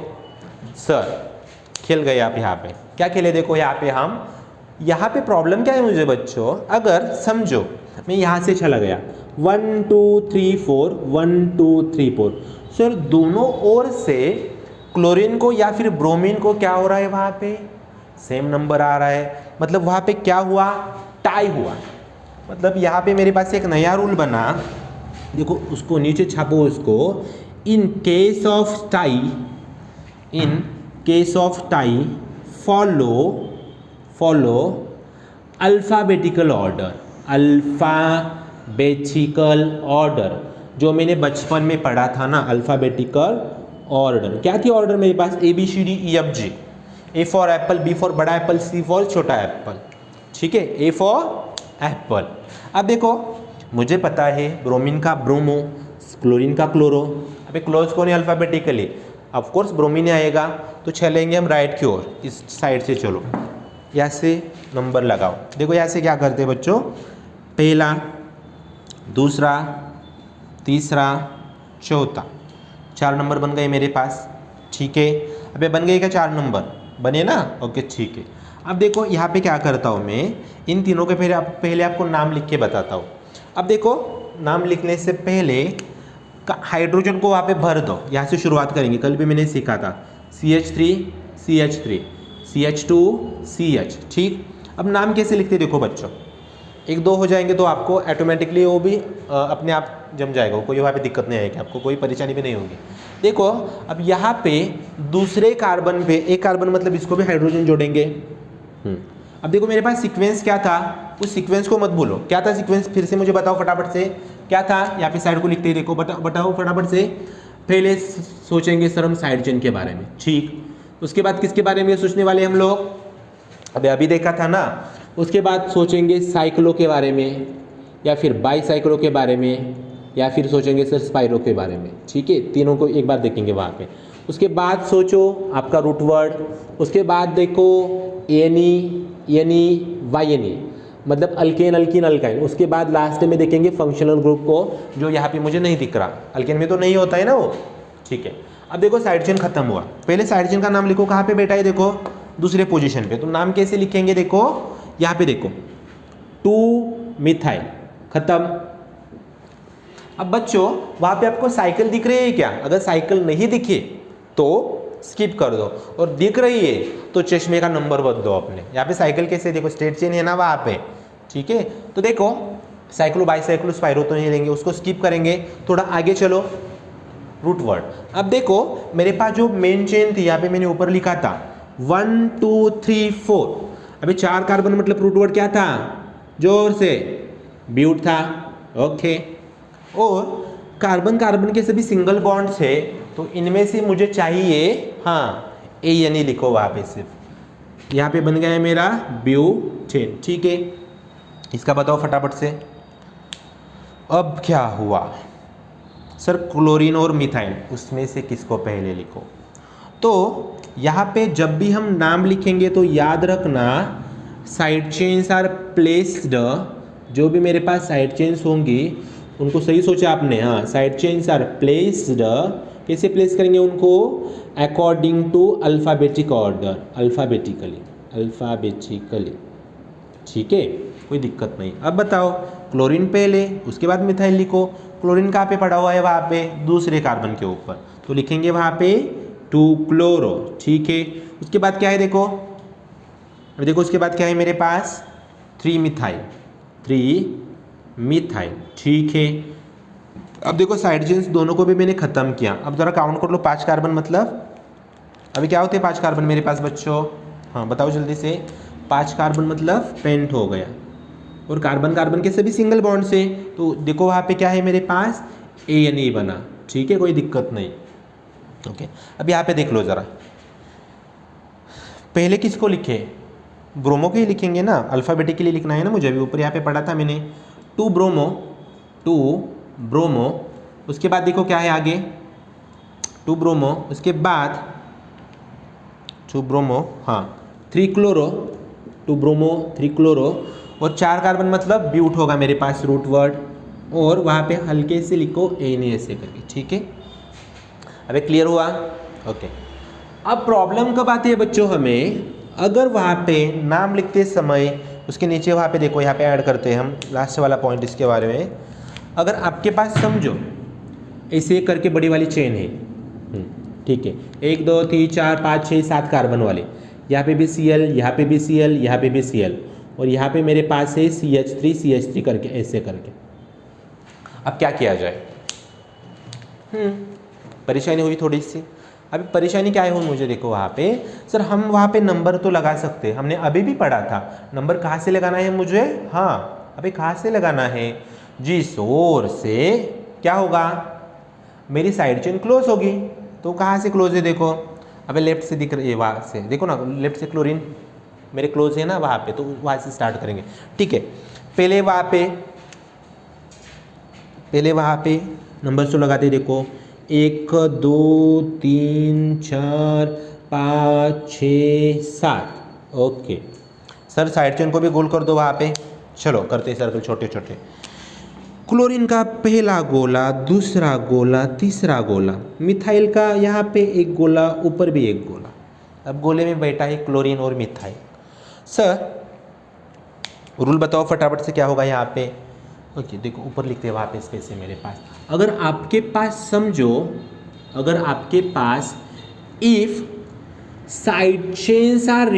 सर खेल गए आप यहाँ पे, क्या खेले देखो यहाँ पे प्रॉब्लम क्या है मुझे बच्चों, अगर समझो मैं यहाँ से चला गया 1 2 3 4 1 2 3 4, सर दोनों ओर से क्लोरीन को या फिर ब्रोमीन को क्या हो रहा है, वहाँ पे सेम नंबर आ रहा है, मतलब वहाँ पे क्या हुआ, टाई हुआ। मतलब यहाँ पे मेरे पास एक नया रूल बना, देखो उसको नीचे छापो उसको, इन case of tie follow alphabetical order, जो मैंने बचपन में पढ़ा था ना, अल्फ़ाबेटिकल ऑर्डर। क्या थी ऑर्डर मेरे पास, ABCDEFG, A for Apple, B for बड़ा एप्पल, C फॉर छोटा एप्पल, ठीक है, A फॉर एप्पल। अब देखो मुझे पता है ब्रोमीन का ब्रोमो, क्लोरीन का क्लोरो, अबे क्लोज कौन है अल्फ़ाबेटिकली, ऑफकोर्स ब्रोमीन आएगा, तो चलेंगे हम राइट की ओर, इस साइड से चलो, यहाँ से नंबर लगाओ। देखो यहाँ से क्या करते हैं बच्चों, पहला, दूसरा, तीसरा, चौथा, 4 नंबर बन गए मेरे पास, ठीक है। अबे बन गए क्या 4 नंबर, बने ना, ओके ठीक है। अब देखो यहाँ पे क्या करता हूँ मैं, इन तीनों के पहले आपको नाम लिख के बताता हूँ। अब देखो नाम लिखने से पहले हाइड्रोजन को वहाँ पे भर दो, यहाँ से शुरुआत करेंगे, कल भी मैंने सीखा था, CH3 CH3 CH2 CH, ठीक। अब नाम कैसे लिखते देखो बच्चों, 1 2 हो जाएंगे तो आपको ऑटोमेटिकली वो भी अपने आप जम जाएगा, कोई वहाँ पे दिक्कत नहीं आएगी, आपको कोई परेशानी भी नहीं होगी। देखो अब यहाँ पे दूसरे कार्बन पे, एक कार्बन मतलब इसको भी हाइड्रोजन जोड़ेंगे। अब देखो मेरे पास सीक्वेंस क्या था, उस सीक्वेंस को मत भूलो, क्या था सीक्वेंस, फिर से मुझे बताओ फटाफट से, क्या था, यहाँ पे साइड को लिखते ही देखो, बताओ फटाफट से। पहले सोचेंगे सर हम साइड चेन के बारे में, ठीक, उसके बाद किसके बारे में सोचने वाले हम लोग, अभी देखा था ना, उसके बाद सोचेंगे साइक्लो के बारे में, या फिर बाईसाइक्लो के बारे में, या फिर सोचेंगे सर स्पाइरो के बारे में, ठीक है, तीनों को एक बार देखेंगे वहाँ पे। उसके बाद सोचो आपका रूट वर्ड, उसके बाद देखो एनी वाई, मतलब अल्केन अल्किन अल्काइन, उसके बाद लास्ट में देखेंगे फंक्शनल ग्रुप को, जो यहाँ पे मुझे नहीं दिख रहा, अल्केन में तो नहीं होता है ना वो, ठीक है। अब देखो साइड चेन खत्म हुआ, पहले साइड चेन का नाम लिखो, कहाँ पे बैठा है देखो, दूसरे पोजीशन पे, तो नाम कैसे लिखेंगे देखो, यहाँ पे देखो 2 मिथाइल, खत्म। अब बच्चों वहाँ पे आपको साइकिल दिख रही है क्या, अगर साइकिल नहीं दिखे तो स्किप कर दो, और दिख रही है तो चश्मे का नंबर बदल दो अपने। यहाँ पे साइकिल कैसे देखो, स्ट्रेट चेन है ना वहाँ पे, ठीक है। तो देखो साइक्लो बाईसाइक्लो स्पाइरो तो नहीं लेंगे, उसको स्किप करेंगे, थोड़ा आगे चलो, रूट वर्ड। अब देखो मेरे पास जो मेन चेन थी, यहाँ पे मैंने ऊपर लिखा था 1 2 3 4, अभी 4 कार्बन मतलब रूट वर्ड क्या था, जोर से, ब्यूट था, ओके। और कार्बन कार्बन के सभी सिंगल बॉन्ड्स है, तो इनमें से मुझे चाहिए, हाँ ANE लिखो वहाँ पे, सिर्फ यहाँ पे बन गया है मेरा ब्यूटेन, ठीक है। इसका बताओ फटाफट से। अब क्या हुआ सर, क्लोरीन और मिथाइल, उसमें से किसको पहले लिखो, तो यहाँ पे जब भी हम नाम लिखेंगे तो याद रखना साइड चेन्स आर प्लेस्ड, जो भी मेरे पास साइड चेन्स होंगी उनको सही सोचा आपने, हाँ, साइड चेन्स आर प्लेस्ड, कैसे प्लेस करेंगे उनको, according to alphabetic order, alphabetically, ठीक है, कोई दिक्कत नहीं। अब बताओ, क्लोरीन पहले, उसके बाद मिथाइल लिखो। क्लोरीन कहाँ पे पड़ा हुआ है, वहाँ पे दूसरे कार्बन के ऊपर, तो लिखेंगे वहाँ पे 2 क्लोरो, ठीक है। उसके बाद क्या है देखो, अभी देखो उसके बाद क्या है मेरे पास 3 मिथाइल, ठीक है। अब देखो साइड चेन्स दोनों को भी मैंने ख़त्म किया। अब ज़रा काउंट कर लो, 5 कार्बन, मतलब अभी क्या होते हैं 5 कार्बन मेरे पास बच्चों, हाँ बताओ जल्दी से, 5 कार्बन मतलब पेंट हो गया, और कार्बन कार्बन के सभी सिंगल बॉन्ड से, तो देखो वहाँ पे क्या है मेरे पास ANA बना, ठीक है, कोई दिक्कत नहीं, ओके। अब यहाँ पे देख लो ज़रा, पहले किसको लिखे, ब्रोमो के ही लिखेंगे ना, अल्फ़ाबेटिकली लिखना है ना मुझे, अभी ऊपर यहाँ पे पढ़ा था मैंने, 2 ब्रोमो, उसके बाद देखो क्या है आगे 2 ब्रोमो, उसके बाद 2 ब्रोमो, हाँ 3 क्लोरो, 2 ब्रोमो 3 क्लोरो, और 4 कार्बन मतलब ब्यूट होगा मेरे पास रूट वर्ड, और वहाँ पे हल्के से लिखो ANA ऐसे करके, ठीक है। अबे क्लियर हुआ, ओके। अब प्रॉब्लम कब आती है बच्चों हमें, अगर वहाँ पे नाम लिखते समय उसके नीचे वहाँ पे देखो, यहाँ पे ऐड करते हैं हम लास्ट वाला पॉइंट इसके बारे में, अगर आपके पास समझो ऐसे करके बड़ी वाली चेन है, ठीक है, 1 2 3 4 5 6 7 कार्बन वाले, यहाँ पे भी Cl, यहाँ पे भी Cl, यहाँ पे भी Cl, और यहाँ पे मेरे पास है CH3 करके ऐसे करके। अब क्या किया जाए, परेशानी हुई थोड़ी सी। अभी परेशानी क्या है हुई मुझे, देखो वहाँ पे सर हम वहाँ पे नंबर तो लगा सकते हैं, हमने अभी भी पढ़ा था, नंबर कहाँ से लगाना है मुझे, हाँ अभी कहाँ से लगाना है, जिस ओर से क्या होगा मेरी साइड चेन क्लोज होगी, तो कहाँ से क्लोज है देखो, अबे लेफ्ट से दिख रही है, वहाँ से देखो ना, लेफ्ट से क्लोरीन मेरे क्लोज है ना वहाँ पे, तो वहाँ से स्टार्ट करेंगे, ठीक है। पहले वहाँ पे नंबर तो लगाते देखो, 1 2 3 4 5 6 7, ओके। सर साइड चेन को भी गोल कर दो वहाँ पे, चलो करते हैं सर्कल छोटे छोटे। क्लोरीन का पहला गोला, दूसरा गोला, तीसरा गोला, मिथाइल का यहाँ पे एक गोला, ऊपर भी एक गोला। अब गोले में बैठा है क्लोरीन और मिथाइल। सर रूल बताओ फटाफट से क्या होगा यहाँ पे, ओके देखो ऊपर लिखते हैं वहाँ पे स्पेस है मेरे पास। अगर आपके पास समझो, अगर आपके पास if side chains are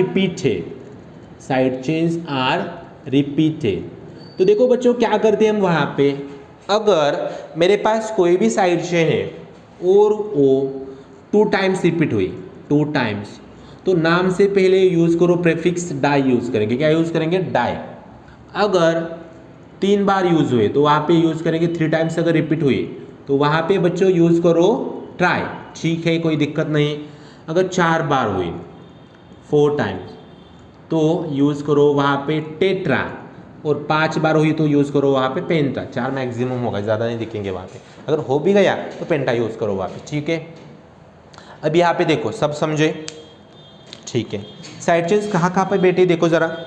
repeated, तो देखो बच्चों क्या करते हैं हम वहाँ पे, अगर मेरे पास कोई भी साइड चेन है और वो 2 टाइम्स रिपीट हुई, 2 टाइम्स, तो नाम से पहले यूज़ करो प्रेफिक्स डाई यूज़ करेंगे, क्या यूज़ करेंगे, डाई। अगर 3 बार यूज़ हुए तो वहाँ पे यूज़ करेंगे, 3 टाइम्स अगर रिपीट हुई तो वहाँ पे बच्चों यूज़ करो ट्राई, ठीक है कोई दिक्कत नहीं। अगर 4 बार हुई 4 टाइम्स तो यूज़ करो वहाँ पे टेट्रा, और 5 बार हुई तो यूज़ करो वहाँ पे पेंटा, 4 मैक्सिमम होगा, ज़्यादा नहीं दिखेंगे वहाँ पे। अगर हो भी गया तो पेंटा यूज़ करो वहाँ पे, ठीक है। अब यहाँ पे देखो सब समझे, ठीक है। साइड चेन्स कहाँ पे बैठे देखो ज़रा,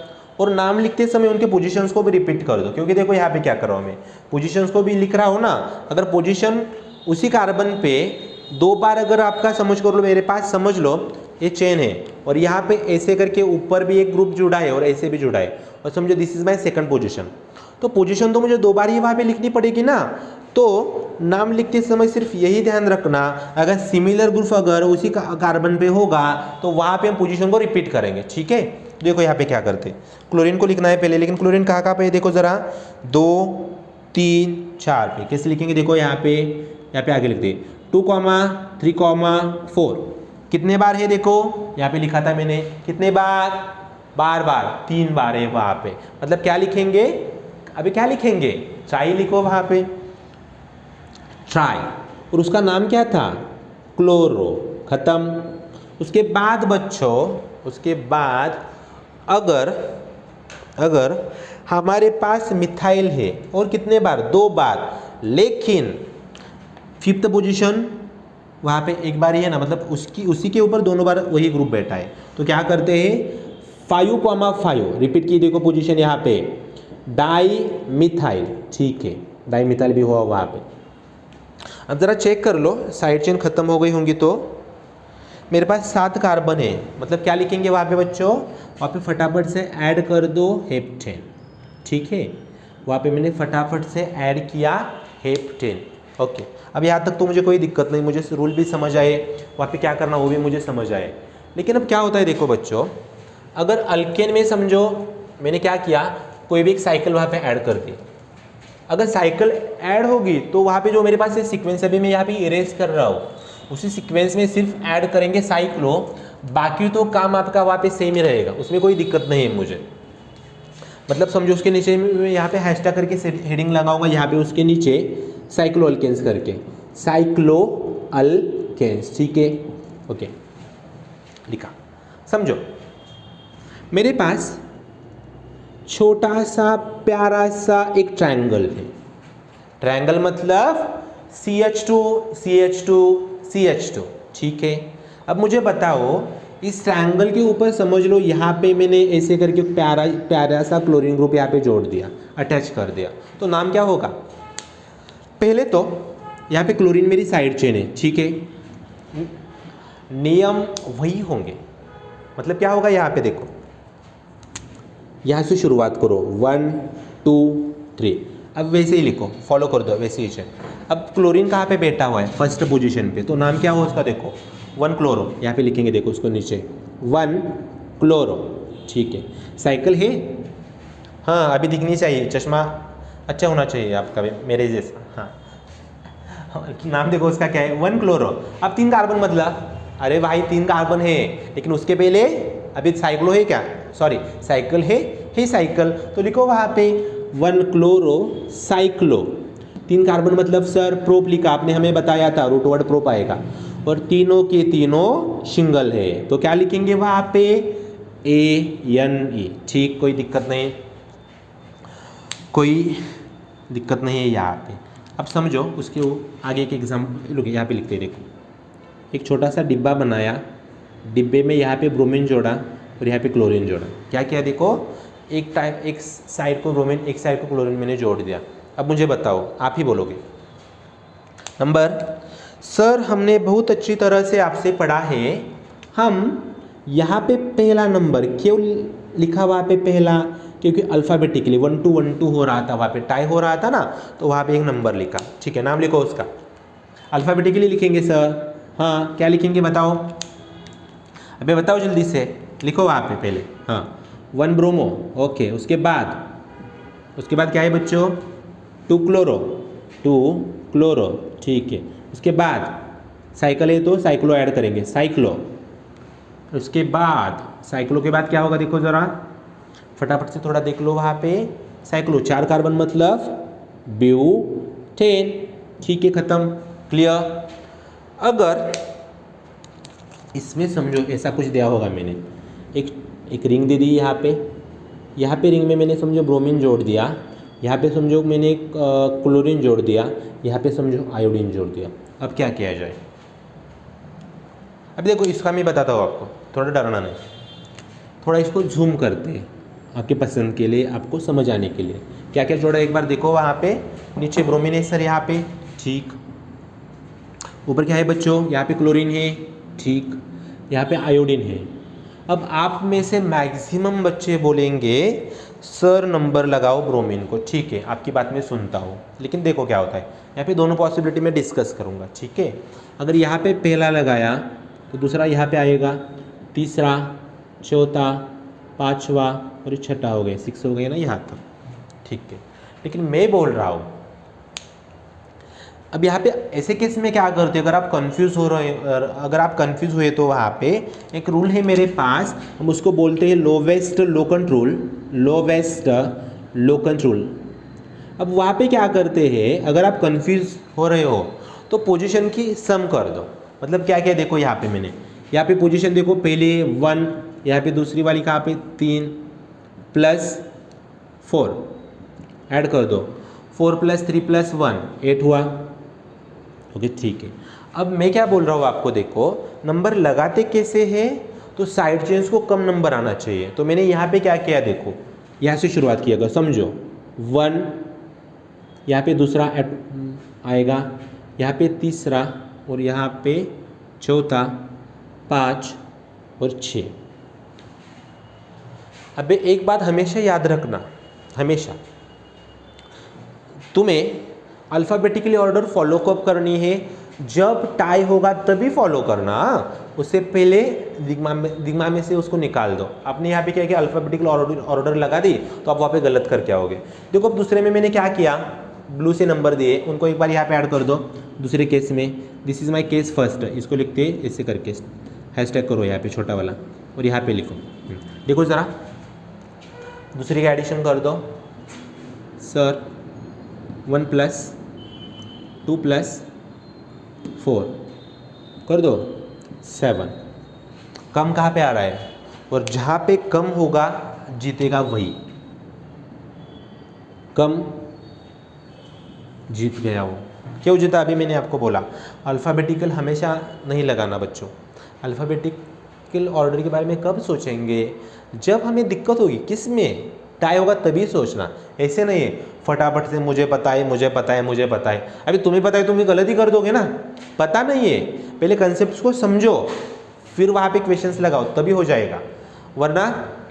और नाम लिखते समय उनके पोजीशंस को भी रिपीट कर दो, क्योंकि देखो यहाँ पे क्या कर रहा हूँ मैं, पोजीशंस को भी लिख रहा हूँ ना। अगर पोजीशन उसी कार्बन पे 2 बार अगर आपका समझ कर लो, मेरे पास समझ लो ये चेन है और यहाँ पे ऐसे करके ऊपर भी एक ग्रुप जुड़ा है और ऐसे भी जुड़ा है, और समझो this is my second position, तो पोजीशन तो मुझे 2 बार ही वहाँ पे लिखनी पड़ेगी ना। तो नाम लिखते समय सिर्फ यही ध्यान रखना, अगर सिमिलर ग्रुप अगर उसी कार्बन पे होगा तो वहाँ पे हम पोजीशन को रिपीट करेंगे, ठीक है। देखो यहाँ पे क्या करते, क्लोरीन को लिखना है पहले, लेकिन क्लोरीन कहाँ पे है देखो ज़रा, 2 3 4 पे कैसे लिखेंगे देखो, यहाँ पे आगे लिखते 2 3 4, कितने बार है देखो यहाँ पे लिखा था मैंने, कितने बार, बार 3 बार है वहाँ पे, मतलब क्या लिखेंगे, अभी क्या लिखेंगे, ट्राई लिखो वहाँ पे, ट्राई, और उसका नाम क्या था, क्लोरो, खत्म। उसके बाद बच्चों, उसके बाद अगर हमारे पास मिथाइल है और कितने बार, 2 बार, लेकिन 5th पोजीशन वहाँ पे एक बार ही है ना, मतलब उसी के ऊपर दोनों बार वही ग्रुप बैठा है, तो क्या करते हैं 5,5 रिपीट की, देखो पोजीशन यहाँ पे डाई मिथाइल, ठीक है, डाई मिथाइल भी हुआ वहाँ पे। अब ज़रा चेक कर लो, साइड चेन खत्म हो गई होंगी, तो मेरे पास 7 कार्बन है, मतलब क्या लिखेंगे वहाँ पे बच्चों, वहाँ पे फटाफट से ऐड कर दो हेप्टेन, ठीक है, वहाँ पे मैंने फटाफट से ऐड किया हेप्टेन। ओके, अब यहाँ तक तो मुझे कोई दिक्कत नहीं, मुझे रूल भी समझ आए, वहाँ पे क्या करना वो भी मुझे समझ आए। लेकिन अब क्या होता है देखो बच्चों, अगर अल्केन में समझो मैंने क्या किया, कोई भी एक साइकिल वहाँ पे ऐड कर दी, अगर साइकिल ऐड होगी तो वहाँ पे जो मेरे पास सीक्वेंस अभी मैं यहाँ पे इरेज कर रहा हूँ, उसी सीक्वेंस में सिर्फ ऐड करेंगे साइक्लो, बाकी तो काम आपका वहाँ पे सेम ही रहेगा, उसमें कोई दिक्कत नहीं है मुझे। मतलब समझो उसके नीचे मैं यहाँ पे हैशटैग करके हेडिंग लगाऊंगा, यहाँ पे उसके नीचे साइक्लो अल्केन्स करके, साइक्लो अल्केन्स, ठीक है, ओके लिखा। समझो मेरे पास छोटा सा प्यारा सा एक ट्रायंगल है, ट्रायंगल मतलब CH2 CH2 CH2, ठीक है। अब मुझे बताओ इस ट्रायंगल के ऊपर समझ लो यहाँ पे मैंने ऐसे करके प्यारा सा क्लोरीन ग्रुप यहाँ पे जोड़ दिया, अटैच कर दिया, तो नाम क्या होगा। पहले तो यहाँ पे क्लोरीन मेरी साइड चेन है, ठीक है, नियम वही होंगे, मतलब क्या होगा यहाँ पे देखो, यहाँ से शुरुआत करो 1 2 3, अब वैसे ही लिखो, फॉलो कर दो वैसे ही चेन। अब क्लोरीन कहाँ पे बैठा हुआ है, फर्स्ट पोजीशन पे, तो नाम क्या हो उसका देखो 1 क्लोरो, यहाँ पे लिखेंगे देखो उसको नीचे 1 क्लोरो, ठीक है। साइकिल है, हाँ अभी दिखनी चाहिए, चश्मा अच्छा होना चाहिए आपका भी मेरे जैसा, हाँ नाम देखो उसका क्या है 1 क्लोरो। अब 3 कार्बन मतलब, अरे भाई 3 कार्बन है, लेकिन उसके पहले अभी साइक्लो है क्या, सॉरी साइकिल है साइकिल, तो लिखो वहाँ पे 1 क्लोरो साइक्लो। 3 कार्बन मतलब सर प्रोप लिखा आपने, हमें बताया था रूट वर्ड प्रोप आएगा, और तीनों के तीनों सिंगल है, तो क्या लिखेंगे वहाँ पे ANE, ठीक, कोई दिक्कत नहीं, कोई दिक्कत नहीं है यहाँ पे। अब समझो उसके आगे एक एग्जाम्पल यहाँ पे लिखते हैं, देखो एक छोटा सा डिब्बा बनाया, डिब्बे में यहाँ पे ब्रोमीन जोड़ा और यहाँ पे क्लोरीन जोड़ा, क्या किया देखो, एक साइड को ब्रोमीन एक साइड को क्लोरीन मैंने जोड़ दिया। अब मुझे बताओ, आप ही बोलोगे नंबर, सर हमने बहुत अच्छी तरह से आपसे पढ़ा है, हम यहाँ पे पहला नंबर क्यों लिखा वहाँ पे पहला, क्योंकि अल्फ़ाबेटिकली 1 2 1 2 हो रहा था, वहाँ पे टाई हो रहा था ना, तो वहाँ पे एक नंबर लिखा, ठीक है, नाम लिखो उसका, अल्फ़ाबेटिकली लिखेंगे सर, हाँ क्या लिखेंगे बताओ, अबे बताओ जल्दी से, लिखो वहाँ पे पहले, हाँ 1 ब्रोमो, ओके, उसके बाद क्या है बच्चों 2 क्लोरो, ठीक है, उसके बाद साइकिल है तो साइक्लो ऐड करेंगे, साइक्लो, उसके बाद साइक्लो के बाद क्या होगा देखो ज़रा फटाफट से थोड़ा देख लो वहाँ पे, साइक्लो 4 कार्बन मतलब ब्यूटेन, ठीक है, ख़त्म, क्लियर। अगर इसमें समझो ऐसा कुछ दिया होगा मैंने, एक रिंग दे दी यहाँ पे रिंग में मैंने समझो ब्रोमीन जोड़ दिया, यहाँ पे समझो मैंने क्लोरीन जोड़ दिया, यहाँ पे समझो आयोडीन जोड़ दिया। अब क्या किया जाए, अब देखो इसका मैं बताता हूँ आपको, थोड़ा डरना नहीं, थोड़ा इसको झूम करते हैं आपके पसंद के लिए, आपको समझ आने के लिए क्या क्या जोड़ा, एक बार देखो वहाँ पे नीचे ब्रोमीन है सर यहाँ पे, ठीक, ऊपर क्या है बच्चों, यहाँ पे क्लोरीन है, ठीक, यहाँ पे आयोडीन है। अब आप में से मैक्सिमम बच्चे बोलेंगे सर नंबर लगाओ ब्रोमीन को, ठीक है, आपकी बात मैं सुनता हूँ, लेकिन देखो क्या होता है, यहाँ पे दोनों पॉसिबिलिटी में डिस्कस करूँगा, ठीक है। अगर यहाँ पे पहला लगाया तो दूसरा यहाँ पे आएगा, तीसरा, चौथा, पाँचवा और ये छठा हो गया, 6 हो गया ना यहाँ तक, ठीक है। लेकिन मैं बोल रहा हूँ अब यहाँ पे ऐसे केस में क्या करते हैं, अगर आप कंफ्यूज हो रहे, अगर आप कंफ्यूज हुए तो वहाँ पे एक रूल है मेरे पास, हम उसको बोलते हैं लोवेस्ट लोकंट रूल, लोवेस्ट लोकंट रूल। अब वहाँ पे क्या करते हैं, अगर आप कंफ्यूज हो रहे हो तो पोजीशन की सम कर दो, मतलब क्या क्या देखो यहाँ पे मैंने, यहाँ पे पोजीशन देखो, पहले 1, यहाँ पे दूसरी वाली कहाँ पे 3 प्लस 4 ऐड कर दो, 4 + 3 + 1 8 हुआ, ओके ठीक है। अब मैं क्या बोल रहा हूँ आपको, देखो नंबर लगाते कैसे है, तो साइड चेन्स को कम नंबर आना चाहिए। तो मैंने यहाँ पे क्या किया, देखो यहाँ से शुरुआत किया, अगर समझो 1, यहाँ पे दूसरा आएगा, यहाँ पे तीसरा, और यहाँ पे चौथा, 5 और 6। अब एक बात हमेशा याद रखना, हमेशा तुम्हें अल्फ़ाबेटिकली ऑर्डर फॉलो कब करनी है, जब टाई होगा तभी फॉलो करना, उससे पहले दिमाग में से उसको निकाल दो। आपने यहाँ पे क्या किया, अल्फ़ाबेटिकल ऑर्डर लगा दी, तो आप वहाँ पे गलत करके आओगे। देखो अब दूसरे में मैंने क्या किया, ब्लू से नंबर दिए, उनको एक बार यहाँ पे ऐड कर दो। दूसरे केस में this is my case first, इसको लिखते ऐसे करके हैशटैग करो यहाँ पे छोटा वाला, और यहाँ पे लिखो। देखो ज़रा दूसरी का एडिशन कर दो, सर 1 + 2 + 4 कर दो 7। कम कहाँ पे आ रहा है, और जहाँ पे कम होगा जीतेगा वही, कम जीत गया वो। क्यों जीता, अभी मैंने आपको बोला, अल्फ़ाबेटिकल हमेशा नहीं लगाना बच्चों। अल्फ़ाबेटिकल ऑर्डर के बारे में कब सोचेंगे, जब हमें दिक्कत होगी, किस में टाई होगा तभी सोचना। ऐसे नहीं है फटाफट से मुझे पता है, मुझे पता है, मुझे पता है। अभी तुम्हें पता है, तुम्हें गलत ही कर दोगे ना, पता नहीं है। पहले कंसेप्ट को समझो, फिर वहाँ पे क्वेश्चंस लगाओ, तभी हो जाएगा, वरना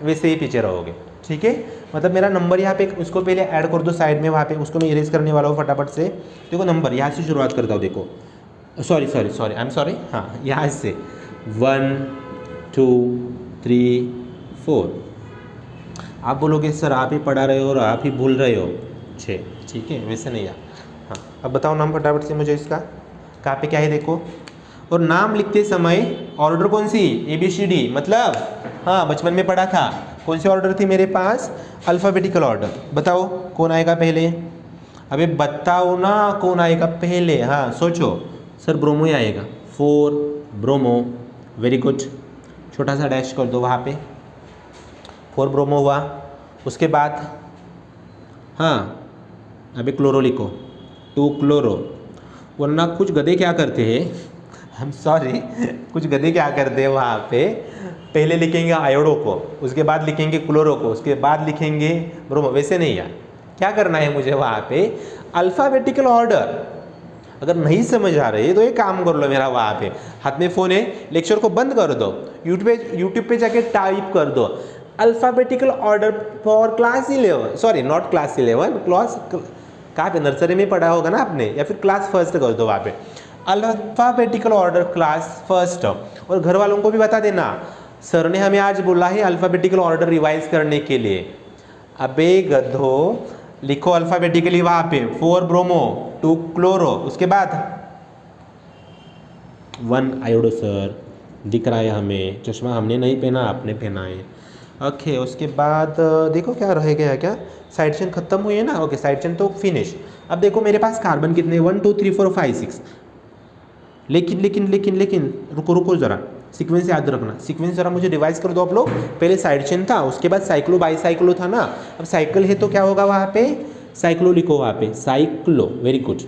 वैसे ही पीछे रहोगे। ठीक है, मतलब मेरा नंबर यहाँ पे, उसको पहले ऐड कर दो साइड में, वहाँ पे उसको मैं इरेज करने वाला हूँ फटाफट से। देखो नंबर यहाँ से शुरुआत करता हूँ, देखो सॉरी आई एम सॉरी, हाँ यहाँ से 1 2 3 4। आप बोलोगे सर आप ही पढ़ा रहे हो और आप ही भूल रहे हो 6, ठीक है, वैसे नहीं यार। हाँ अब बताओ नाम फटाफट से मुझे इसका, कहाँ पे क्या है देखो। और नाम लिखते समय ऑर्डर कौन सी, ABCD, मतलब हाँ बचपन में पढ़ा था। कौन सी ऑर्डर थी मेरे पास, अल्फ़ाबेटिकल ऑर्डर। बताओ कौन आएगा पहले, अबे बताओ ना कौन आएगा पहले, हाँ सोचो। सर ब्रोमो ही आएगा, 4 ब्रोमो, वेरी गुड। छोटा सा डैश कर दो वहाँ पे, 4 ब्रोमो हुआ। उसके बाद हाँ अबे क्लोरो लिखो, 2 क्लोरो। वरना कुछ गधे क्या करते हैं, आई एम सॉरी, कुछ गधे क्या करते हैं वहाँ पे, पहले लिखेंगे आयोडो को, उसके बाद लिखेंगे क्लोरो को, उसके बाद लिखेंगे ब्रोमो। वैसे नहीं यार, क्या करना है मुझे वहाँ पे, अल्फ़ाबेटिकल ऑर्डर। अगर नहीं समझ आ रही है तो एक काम कर लो, मेरा वहाँ पे हाथ में फ़ोन है, लेक्चर को बंद कर दो, यूट्यूब पे जाके टाइप कर दो alphabetical order for class 11, sorry not class 11, class कहाँ पे, नर्सरी में पढ़ा होगा ना आपने, या फिर क्लास फर्स्ट कर दो वहाँ पे, अल्फ़ाबेटिकल ऑर्डर क्लास फर्स्ट। और घर वालों को भी बता देना, सर ने हमें आज बोला है अल्फ़ाबेटिकल ऑर्डर रिवाइज करने के लिए। अबे गधो लिखो अल्फ़ाबेटिकली वहाँ पे, 4 ब्रोमो, 2 क्लोरो, उसके बाद 1 आयोडो। सर दिख रहा है हमें, चश्मा हमने नहीं पहना, आपने पहना है। ओके उसके बाद देखो क्या रह गया, क्या साइड चेन खत्म हुई है ना, ओके साइड चेन तो फिनिश। अब देखो मेरे पास कार्बन कितने, 1 2 3 4 5 6। लेकिन रुको ज़रा, सीक्वेंस याद रखना, सीक्वेंस ज़रा मुझे रिवाइज कर दो आप लोग। पहले साइड चेन था, उसके बाद साइक्लो बाईसाइक्लो था ना, अब साइकिल है तो क्या होगा वहाँ पे, साइक्लो लिखो वहाँ पे, साइक्लो, वेरी गुड।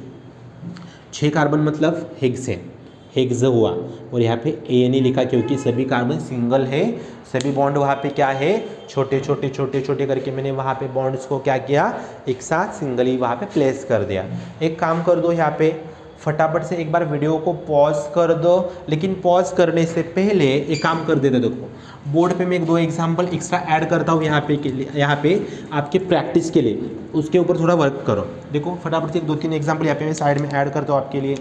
6 कार्बन मतलब हेक्सेन, हेक्स हुआ, और यहाँ पे ANE लिखा क्योंकि सभी कार्बन सिंगल है, सभी बॉन्ड वहाँ पे क्या है, छोटे छोटे करके मैंने वहाँ पे बॉन्ड्स को क्या किया, एक साथ सिंगली वहाँ पे प्लेस कर दिया। एक काम कर दो, यहाँ पे फटाफट से एक बार वीडियो को पॉज कर दो, लेकिन पॉज करने से पहले एक काम कर देते, देखो बोर्ड पे मैं 1-2 एग्जाम्पल एक्स्ट्रा ऐड करता हूँ यहाँ पे के लिए, यहाँ पे आपके प्रैक्टिस के लिए, उसके ऊपर थोड़ा वर्क करो। देखो फटाफट से 2-3 एग्जाम्पल यहाँ पे मैं साइड में ऐड करता हूँ आपके लिए।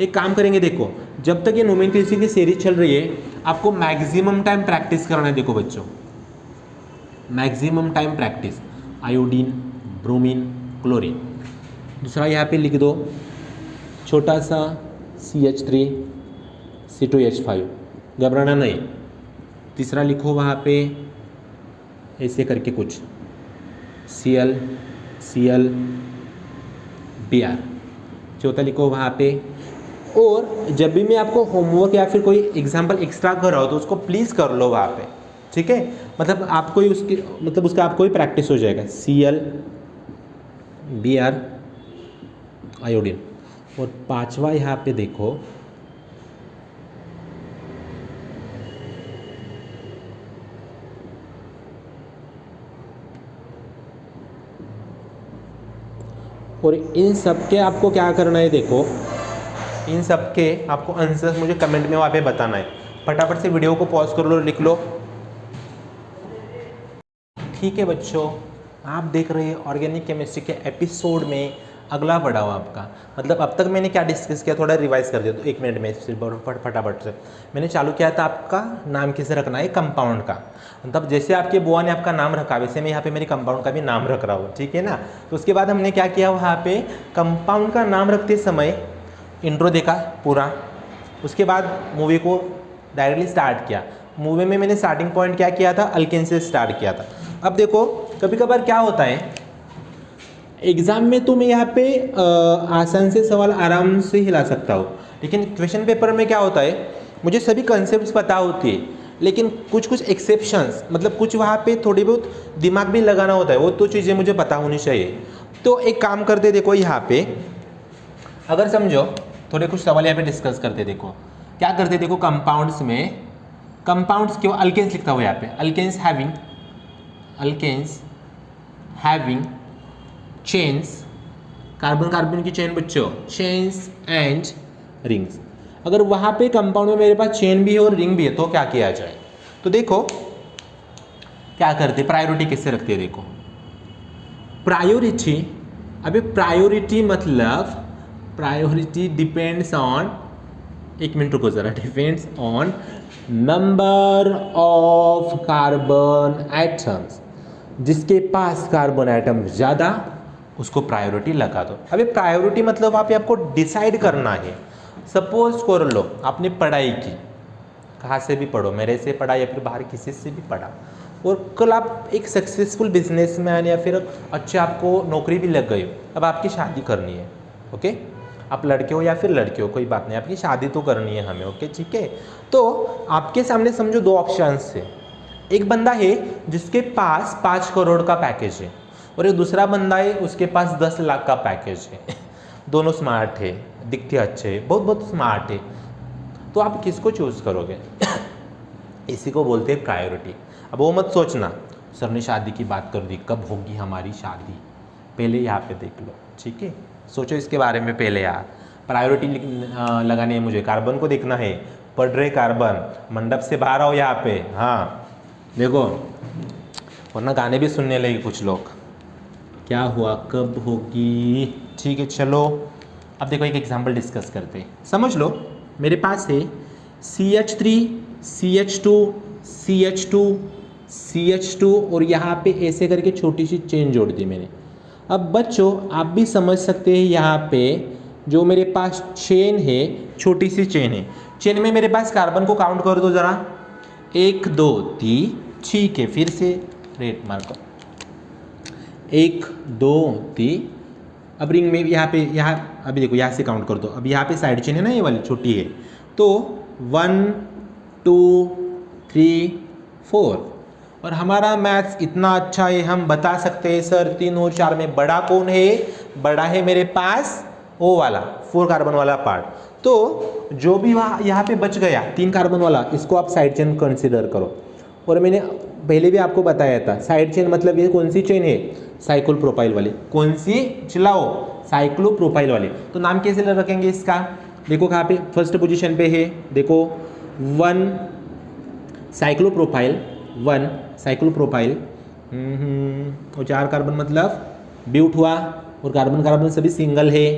एक काम करेंगे, देखो जब तक ये नोमेनक्लेचर की सीरीज चल रही है, आपको मैक्सिमम टाइम प्रैक्टिस करना है। देखो बच्चों maximum time practice, iodine, bromine, chlorine. दूसरा यहाँ पे लिख दो छोटा सा CH3 C2H5, घबराना नहीं। तीसरा लिखो वहाँ पे ऐसे करके कुछ Cl Br। चौथा लिखो वहाँ पे। और जब भी मैं आपको होमवर्क या फिर कोई एग्जाम्पल एक्स्ट्रा कर रहा हो तो उसको प्लीज़ कर लो वहाँ पे, ठीक है, मतलब आपको ही उसकी मतलब उसका आपको ही प्रैक्टिस हो जाएगा। Cl Br iodine. और 5वां यहाँ पे देखो और इन सब के आपको क्या करना है, देखो इन सब के आपको आंसर्स मुझे कमेंट में वहाँ पे बताना है। फटाफट से वीडियो को पॉज कर लो, लिख लो। ठीक है बच्चों, आप देख रहे हैं ऑर्गेनिक केमिस्ट्री के एपिसोड में अगला पड़ाव आपका। मतलब अब तक मैंने क्या डिस्कस किया, थोड़ा रिवाइज कर दिया तो 1 मिनट में फटाफट से। मैंने चालू किया था आपका नाम किसे रखना है, कंपाउंड का। मतलब जैसे आपके बुआ ने आपका नाम रखा वैसे मैं यहाँ पे मेरी कंपाउंड का भी नाम रख रहा हूँ, ठीक है ना। तो उसके बाद हमने क्या किया, वहाँ पे कंपाउंड का नाम रखते समय इंट्रो देखा पूरा, उसके बाद मूवी को डायरेक्टली स्टार्ट किया। मूवी में मैंने स्टार्टिंग पॉइंट क्या किया था, अल्केन से स्टार्ट किया था। अब देखो कभी कभार क्या होता है एग्जाम में, तो मैं यहाँ पे आसान से सवाल आराम से हिला सकता हूँ, लेकिन क्वेश्चन पेपर में क्या होता है, मुझे सभी कॉन्सेप्ट्स पता होती है, लेकिन कुछ कुछ एक्सेप्शंस, मतलब कुछ वहाँ पे थोड़ी बहुत दिमाग भी लगाना होता है, वो तो चीज़ें मुझे पता होनी चाहिए। तो एक काम करते, देखो यहाँ पे अगर समझो थोड़े कुछ सवाल यहाँ पे डिस्कस करते, देखो क्या करते, देखो कंपाउंड्स में, कंपाउंड्स क्यों अल्केन्स लिखता हुआ यहाँ पे, alkanes having chains, carbon carbon की चेन बच्चों, चेन्स एंड रिंग्स। अगर वहाँ पे कंपाउंड में मेरे पास चेन भी है और रिंग भी है तो क्या किया जाए, तो देखो क्या करते, प्रायोरिटी किससे रखते हैं, देखो प्रायोरिटी, अभी प्रायोरिटी मतलब प्रायोरिटी डिपेंड्स ऑन, 1 मिनट रुको ज़रा, depends on number of carbon atoms. जिसके पास कार्बन एटम ज़्यादा उसको प्रायोरिटी लगा दो। अभी प्रायोरिटी मतलब वहाँ पे आपको डिसाइड करना है। सपोज कर लो आपने पढ़ाई की, कहाँ से भी पढ़ो, मेरे से पढ़ा या फिर बाहर किसी से भी पढ़ा, और कल आप एक सक्सेसफुल बिजनेसमैन या फिर अच्छे आपको नौकरी भी लग गई हो, अब आपकी शादी करनी है, ओके, आप लड़के हो या फिर लड़के हो कोई बात नहीं, आपकी शादी तो करनी है हमें, ओके ठीक है। तो आपके सामने समझो 2 ऑप्शंस है, एक बंदा है जिसके पास 5 करोड़ का पैकेज है और एक दूसरा बंदा है उसके पास 10 लाख का पैकेज है। दोनों स्मार्ट है, दिखते अच्छे है, बहुत बहुत स्मार्ट है, तो आप किसको चूज़ करोगे? इसी को बोलते हैं प्रायोरिटी। अब वो मत सोचना सर ने शादी की बात कर दी, कब होगी हमारी शादी, पहले यहाँ पे देख लो, ठीक है, सोचो इसके बारे में पहले यार। प्रायोरिटी लगानी है मुझे, कार्बन को देखना है, पढ़ रहे कार्बन, मंडप से बाहर आओ यहाँ पे, हाँ देखो, वरना गाने भी सुनने लगे कुछ लोग, क्या हुआ कब होगी, ठीक है चलो। अब देखो एक एग्जांपल डिस्कस करते हैं, समझ लो मेरे पास है CH3 CH2 CH2 CH2 और यहाँ पे ऐसे करके छोटी सी चेन जोड़ दी मैंने। अब बच्चों आप भी समझ सकते हैं, यहाँ पे जो मेरे पास चेन है, छोटी सी चेन है, चेन में मेरे पास कार्बन को काउंट कर दो ज़रा, 1 2 3, ठीक है, फिर से रेट मार्क 1 2 3। अब रिंग में यहाँ पे, यहाँ अभी देखो यहाँ से काउंट कर दो, अब यहाँ पे साइड चेन है ना, ये वाली छोटी है, तो 1 2 3 4। और हमारा मैथ्स इतना अच्छा है हम बता सकते हैं सर 3 और 4 में बड़ा कौन है, बड़ा है मेरे पास वो वाला 4 कार्बन वाला पार्ट। तो जो भी वहाँ यहाँ पे बच गया 3 कार्बन वाला, इसको आप साइड चेन कंसिडर करो। और मैंने पहले भी आपको बताया था साइड चेन मतलब ये कौन सी चेन है, साइक्लो प्रोपाइल वाली। कौन सी, चिल्लाओ, साइक्लो प्रोपाइल वाली। तो नाम कैसे रखेंगे इसका, देखो कहाँ पे फर्स्ट पोजीशन पे है, देखो 1 साइक्लो प्रोपाइल, 1 साइक्लो प्रोपाइल, और 4 कार्बन मतलब ब्यूट हुआ, और कार्बन कार्बन सभी सिंगल है,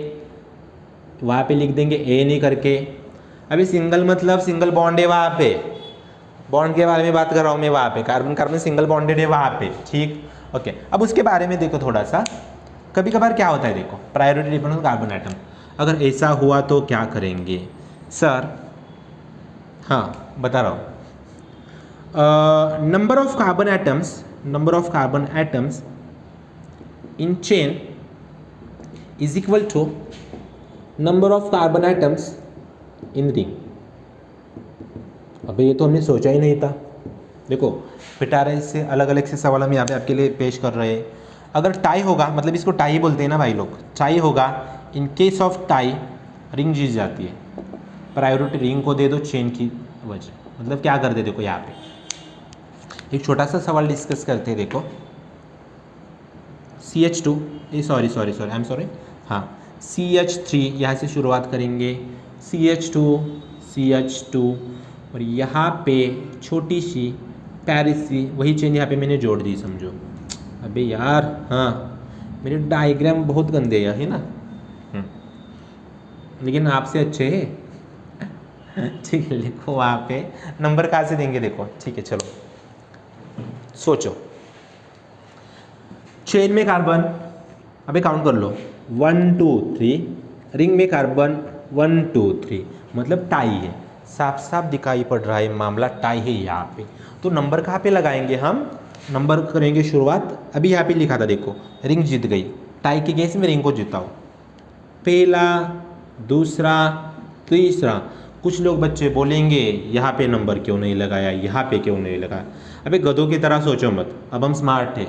वहाँ पे लिख देंगे ए नहीं करके। अभी सिंगल मतलब सिंगल बॉन्ड है, वहाँ पे बॉन्ड के बारे में बात कर रहा हूँ मैं, वहाँ पे कार्बन कार्बन सिंगल बॉन्डेड है वहाँ पे, ठीक ओके। अब उसके बारे में देखो थोड़ा सा, कभी कभार क्या होता है, देखो priority depend on carbon atom, अगर ऐसा हुआ तो क्या करेंगे सर, हाँ बता रहा हूँ, number of carbon atoms in chain is equal to number of carbon atoms in ring. अबे ये तो हमने सोचा ही नहीं था। देखो पिटारे से अलग अलग से सवाल हम यहाँ पे आपके लिए पेश कर रहे हैं। अगर टाई होगा, मतलब इसको टाई बोलते हैं ना भाई लोग, टाई होगा, in case of tie ring जीत जाती है, प्रायोरिटी रिंग को दे दो चेन की वजह। मतलब क्या कर दे, देखो यहाँ पे एक छोटा सा सवाल डिस्कस करते हैं, देखो CH2 सॉरी हाँ CH3 यहाँ से शुरुआत करेंगे, CH2 और यहाँ पे छोटी सी पैरिसी, वही चेन यहाँ पे मैंने जोड़ दी समझो। अबे यार हाँ, मेरे डायग्राम बहुत गंदे है ना, लेकिन आपसे अच्छे है। ठीक है, लिखो वहाँ पे, नंबर कहाँ से देंगे देखो। ठीक है चलो सोचो, चेन में कार्बन, अबे काउंट कर लो 1 2 3, रिंग में कार्बन 1 2 3, मतलब टाई है, साफ साफ दिखाई पड़ रहा है मामला टाई है यहाँ पे। तो नंबर कहाँ पे लगाएंगे हम, नंबर करेंगे शुरुआत, अभी यहाँ पे लिखा था देखो, रिंग जीत गई, टाई के केस में रिंग को जिताओ, पहला दूसरा तीसरा। कुछ लोग बच्चे बोलेंगे यहाँ पे नंबर क्यों नहीं लगाया, यहाँ पे क्यों नहीं लगाया। अबे गधों की तरह सोचो मत, अब हम स्मार्ट है,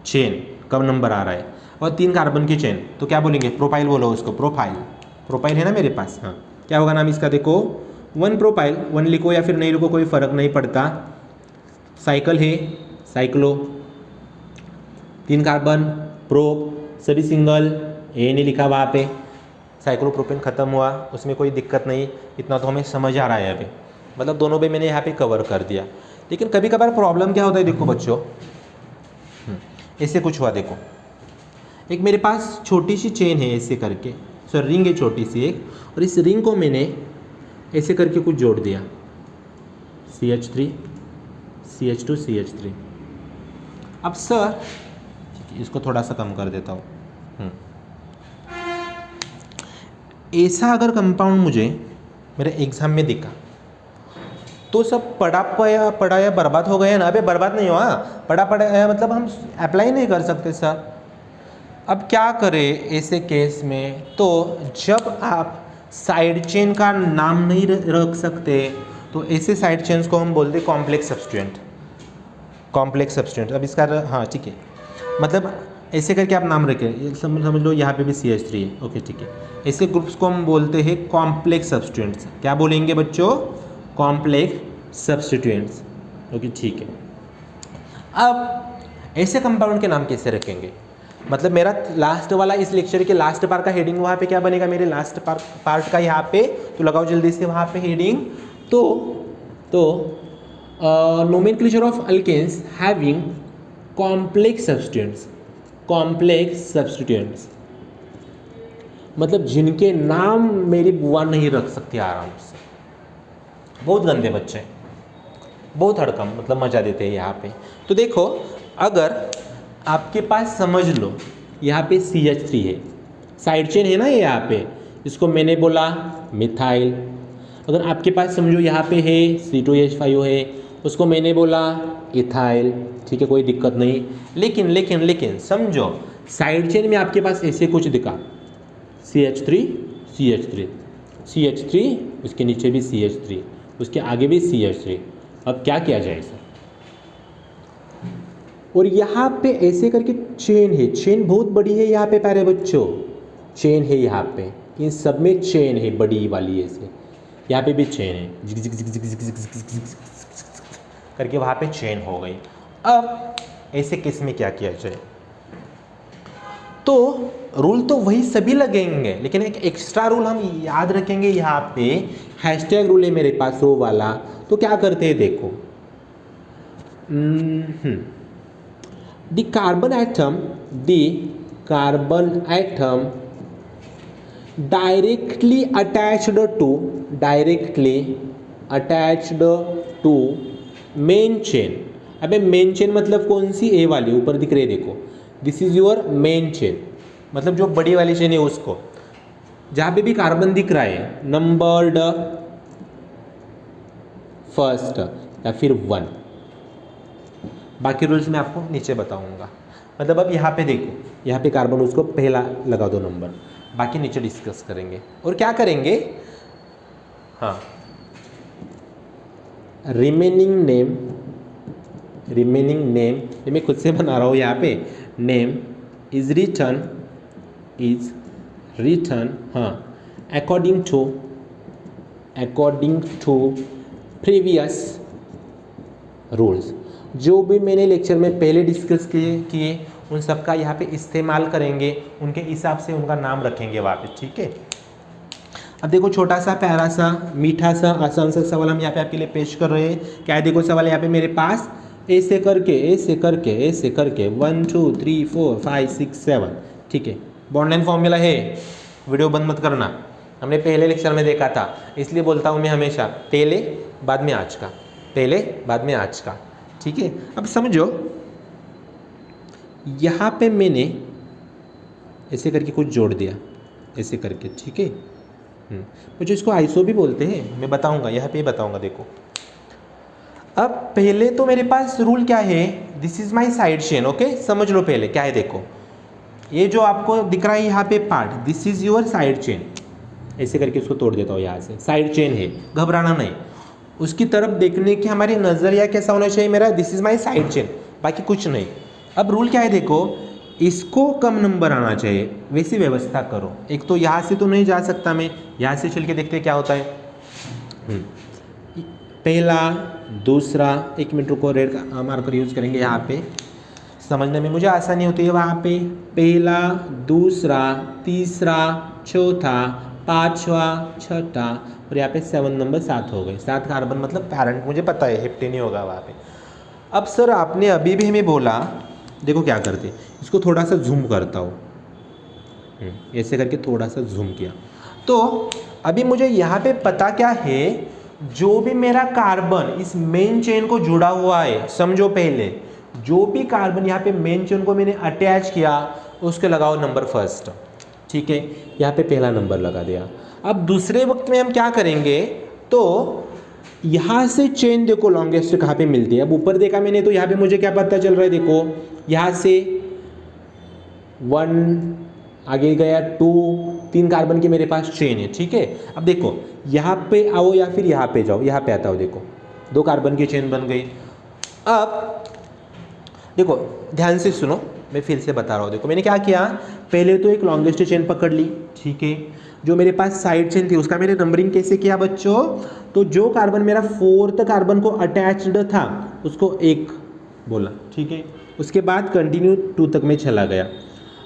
चेन कब नंबर आ रहा है, और 3 कार्बन की चेन तो क्या बोलेंगे, प्रोपाइल बोलो उसको, प्रोपाइल है ना मेरे पास। हाँ क्या होगा नाम इसका देखो, 1 प्रोपाइल, 1 लिखो या फिर नहीं लिखो कोई फ़र्क नहीं पड़ता। साइकिल है, साइक्लो, 3 कार्बन, प्रोप, सभी सिंगल, ए नहीं लिखा वहाँ पे, साइक्लोप्रोपेन ख़त्म हुआ, उसमें कोई दिक्कत नहीं, इतना तो हमें समझ आ रहा है अभी, मतलब दोनों पे मैंने यहाँ पे कवर कर दिया। लेकिन कभी कभार प्रॉब्लम क्या होता है देखो बच्चों, ऐसे कुछ हुआ देखो, एक मेरे पास छोटी सी चेन है ऐसे करके, सॉरी रिंग है छोटी सी एक, और इस रिंग को मैंने ऐसे करके कुछ जोड़ दिया, CH3 CH2 CH3। अब सर इसको थोड़ा सा कम कर देता हूँ, ऐसा अगर कंपाउंड मुझे मेरे एग्ज़ाम में दिखा तो सब पढ़ाया बर्बाद हो गया ना। अबे बर्बाद नहीं हुआ, पढ़ाया मतलब हम अप्लाई नहीं कर सकते सर। अब क्या करें ऐसे केस में, तो जब आप साइड चेन का नाम नहीं रख सकते तो ऐसे साइड चेन्स को हम बोलते कॉम्प्लेक्स सब्सटेंट। अब इसका हाँ ठीक है, मतलब ऐसे करके आप नाम रखें, समझ लो यहाँ पे भी CH3 है, ओके ठीक है। ऐसे ग्रुप्स को हम बोलते हैं कॉम्प्लेक्स सब्सटेंट्स। क्या बोलेंगे बच्चों, कॉम्प्लेक्स सब्सटीट्यूएंट्स, ओके ठीक है। अब ऐसे कंपाउंड के नाम कैसे रखेंगे, मतलब मेरा लास्ट वाला इस लेक्चर के लास्ट पार्ट का हेडिंग वहाँ पे क्या बनेगा, मेरे लास्ट पार्ट का यहाँ पे, तो लगाओ जल्दी से वहाँ पे हेडिंग। तो nomenclature of alkanes having complex substituents, मतलब जिनके नाम मेरी बुआ नहीं रख सकती आराम से। बहुत गंदे बच्चे, बहुत हड़कम, मतलब मजा देते हैं यहाँ पे। तो देखो अगर आपके पास समझ लो यहाँ पे CH3 है, साइड चेन है ना ये यहाँ पे, इसको मैंने बोला मिथाइल। अगर आपके पास समझो यहाँ पे है C2H5 है, उसको मैंने बोला इथाइल, ठीक है कोई दिक्कत नहीं। लेकिन समझो साइड चेन में आपके पास ऐसे कुछ दिखा, CH3, उसके नीचे भी CH3, उसके आगे भी CH3। अब क्या किया जाए सर, और यहाँ पे ऐसे करके चेन है, चेन बहुत बड़ी है यहाँ पे प्यारे बच्चों, चेन है यहाँ पे, इन सब में चेन है बड़ी वाली ऐसे, यहाँ पे भी चेन है करके वहाँ पे चेन हो गई। अब ऐसे केस में क्या किया जाए, तो रूल तो वही सभी लगेंगे, लेकिन एक एक्स्ट्रा रूल हम याद रखेंगे यहाँ पे, हैशटैग रूल है मेरे पास वो वाला। तो क्या करते हैं देखो, the carbon atom directly attached to main chain. अबे मेन चेन मतलब कौन सी, ए वाली ऊपर दिख रही है देखो, this is your main chain, मतलब जो बड़ी वाली चेन है उसको, जहाँ पे भी कार्बन दिख रहा है नंबर्ड फर्स्ट या फिर 1। बाकी रूल्स मैं आपको नीचे बताऊंगा। मतलब अब यहाँ पे देखो, यहाँ पे कार्बन उसको पहला लगा दो नंबर, बाकी नीचे डिस्कस करेंगे। और क्या करेंगे, हाँ रिमेनिंग नेम ये मैं खुद से बना रहा हूँ यहाँ पे, नेम इज रिटर्न हाँ अकॉर्डिंग टू प्रीवियस रूल्स। जो भी मैंने लेक्चर में पहले डिस्कस किए उन सब का यहाँ पे इस्तेमाल करेंगे, उनके हिसाब से उनका नाम रखेंगे वहाँ पे, ठीक है। अब देखो छोटा सा प्यारा सा मीठा सा आसान सा सवाल हम यहाँ पे आपके लिए पेश कर रहे हैं। क्या है देखो सवाल यहाँ पे मेरे पास, ऐसे करके 1 2 3 4 5 6 7, ठीक है। बॉन्ड एंड फॉर्मूला है, वीडियो बंद मत करना, हमने पहले लेक्चर में देखा था, इसलिए बोलता हूँ मैं हमेशा पहले बाद में आज का, पहले बाद में आज का, ठीक है। अब समझो यहाँ पे मैंने ऐसे करके कुछ जोड़ दिया, ऐसे करके, ठीक है। मुझे इसको आइसो भी बोलते हैं, मैं बताऊंगा, यहाँ पे बताऊंगा। देखो अब पहले तो मेरे पास रूल क्या है, this is my side chain, okay. समझ लो पहले क्या है, देखो ये जो आपको दिख रहा है यहाँ पे part, this is your side chain, ऐसे करके इसको तोड़ देता हूँ यहाँ से, साइड चेन है, घबराना नहीं। उसकी तरफ देखने की हमारी नज़रिया कैसा होना चाहिए मेरा, this is my side chain, बाकी कुछ नहीं। अब रूल क्या है देखो, इसको कम नंबर आना चाहिए, वैसी व्यवस्था करो। एक तो यहाँ से तो नहीं जा सकता मैं, यहाँ से चल के देखते क्या होता है। पहला दूसरा, 1 मिनट रुको, रेड का मार्कर यूज़ करेंगे यहाँ पे, समझने में मुझे आसानी होती है। वहाँ पे पहला दूसरा तीसरा चौथा पाँचवा छठा, और यहाँ पे 7 नंबर 7 हो गए, 7 कार्बन मतलब पैरेंट, मुझे पता है हेप्टेन ही होगा वहाँ पे। अब सर आपने अभी भी हमें बोला, देखो क्या करते, इसको थोड़ा सा जूम करता हूँ, ऐसे करके थोड़ा सा जूम किया, तो अभी मुझे यहाँ पे पता क्या है, जो भी मेरा कार्बन इस मेन चेन को जुड़ा हुआ है, समझो पहले जो भी कार्बन यहाँ पे मेन चेन को मैंने अटैच किया, उसके लगाओ नंबर फर्स्ट, ठीक है। यहाँ पे पहला नंबर लगा दिया। अब दूसरे वक्त में हम क्या करेंगे, तो यहाँ से चेन देखो लॉन्गेस्ट कहाँ पे मिलती है। अब ऊपर देखा मैंने तो यहाँ पे मुझे क्या पता चल रहा है, देखो यहाँ से 1 आगे गया 2, 3 कार्बन की मेरे पास चेन है, ठीक है। अब देखो यहाँ पे आओ या फिर यहाँ पे जाओ, यहाँ पे आता हो, देखो 2 कार्बन की चेन बन गई। अब देखो ध्यान से सुनो, मैं फिर से बता रहा हूँ। देखो मैंने क्या किया, पहले तो एक लॉन्गेस्ट चेन पकड़ ली, ठीक है। जो मेरे पास साइड चेन थी उसका मैंने नंबरिंग कैसे किया बच्चों, तो जो कार्बन मेरा 4th कार्बन को अटैच्ड था उसको 1 बोला, ठीक है। उसके बाद कंटिन्यू 2 तक में चला गया।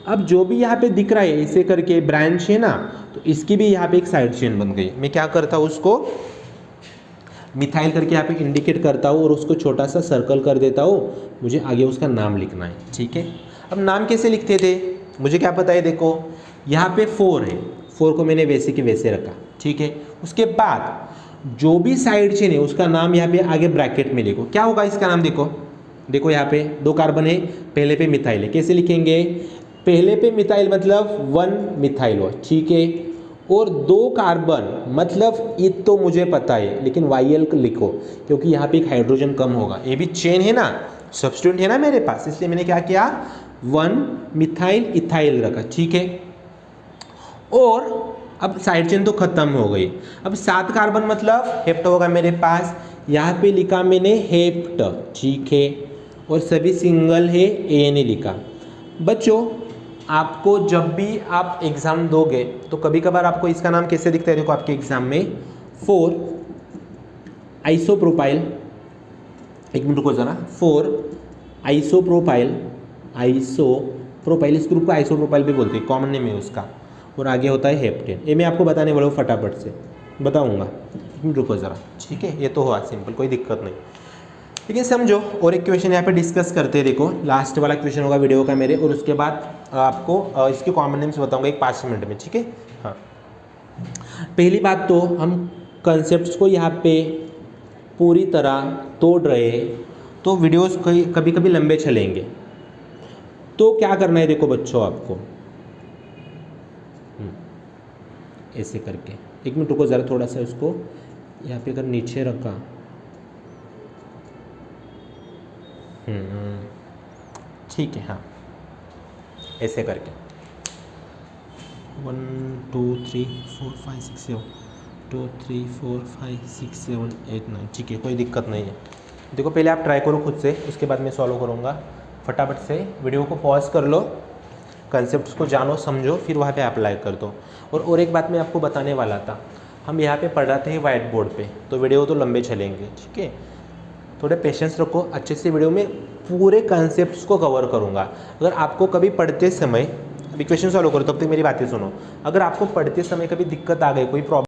अब जो भी यहाँ पे दिख रहा है ऐसे करके ब्रांच है ना, तो इसकी भी यहाँ पे एक साइड चेन बन गई। मैं क्या करता हूँ, उसको मिथाइल करके यहाँ पे इंडिकेट करता हूँ और उसको छोटा सा सर्कल कर देता हूँ, मुझे आगे उसका नाम लिखना है, ठीक है। अब नाम कैसे लिखते थे, मुझे क्या पता है, देखो यहाँ पे 4 है, 4 को मैंने वैसे के वैसे रखा, ठीक है। उसके बाद जो भी साइड चेन है उसका नाम यहाँ पे आगे ब्रैकेट में लिखो। क्या होगा इसका नाम, देखो देखो यहाँ पे 2 कार्बन है, पहले पे मिथाइल है, कैसे लिखेंगे, पहले पे मिथाइल मतलब 1 मिथाइल हो, ठीक है। और 2 कार्बन मतलब ये तो मुझे पता है, लेकिन वाईएल लिखो क्योंकि यहाँ पे एक हाइड्रोजन कम होगा, ये भी चेन है ना, सब्स्टिट्यूएंट है ना मेरे पास, इसलिए मैंने क्या किया 1 मिथाइल इथाइल रखा, ठीक है। और अब साइड चेन तो खत्म हो गई। अब 7 कार्बन मतलब हेप्ट होगा मेरे पास, यहाँ पे लिखा मैंने हेप्ट, ठीक है। और सभी सिंगल है, ए ने लिखा। बच्चों आपको जब भी आप एग्ज़ाम दोगे तो कभी कभार आपको इसका नाम कैसे दिखता है, देखो आपके एग्ज़ाम में 4 आइसोप्रोपाइल, 1 मिनट को ज़रा, 4 आइसोप्रोपाइल, आइसोप्रोपाइल, इस ग्रुप को आइसोप्रोपाइल भी बोलते हैं, कॉमन नेम है उसका, और आगे होता है हेप्टेन। ये मैं आपको बताने वाला हूँ, फटाफट से बताऊँगा, 1 मिनट रुको ज़रा, ठीक है। ये तो हुआ सिंपल, कोई दिक्कत नहीं, लेकिन समझो। और एक क्वेश्चन यहाँ पे डिस्कस करते हैं, देखो लास्ट वाला क्वेश्चन होगा वीडियो का मेरे, और उसके बाद आपको इसके कॉमन नेम्स बताऊंगा एक 5 मिनट में, ठीक है। हाँ, पहली बात तो हम कंसेप्ट्स को यहाँ पे पूरी तरह तोड़ रहे हैं, तो वीडियोस कभी कभी लंबे चलेंगे, तो क्या करना है देखो बच्चों आपको, ऐसे करके 1 मिनट रुको ज़रा, थोड़ा सा इसको यहाँ पे अगर नीचे रखा, ठीक है, हाँ ऐसे करके 1 2 3 4 5 6 7 2 3 4 5 6 7 8 9, ठीक है, कोई दिक्कत नहीं है। देखो पहले आप ट्राई करो खुद से, उसके बाद मैं सॉल्व करूँगा। फटाफट से वीडियो को पॉज कर लो, कंसेप्ट्स को जानो समझो, फिर वहाँ पे अप्लाई कर दो। और एक बात मैं आपको बताने वाला था, हम यहाँ पे पढ़ाते हैं वाइट बोर्ड पे, तो वीडियो तो लंबे चलेंगे, ठीक है। थोड़े पेशेंस रखो, अच्छे से वीडियो में पूरे कॉन्सेप्ट्स को कवर करूँगा। अगर आपको कभी पढ़ते समय, अभी क्वेश्चन सॉल्व करो तब तक मेरी बातें सुनो, अगर आपको पढ़ते समय कभी दिक्कत आ गई, कोई प्रॉब्लम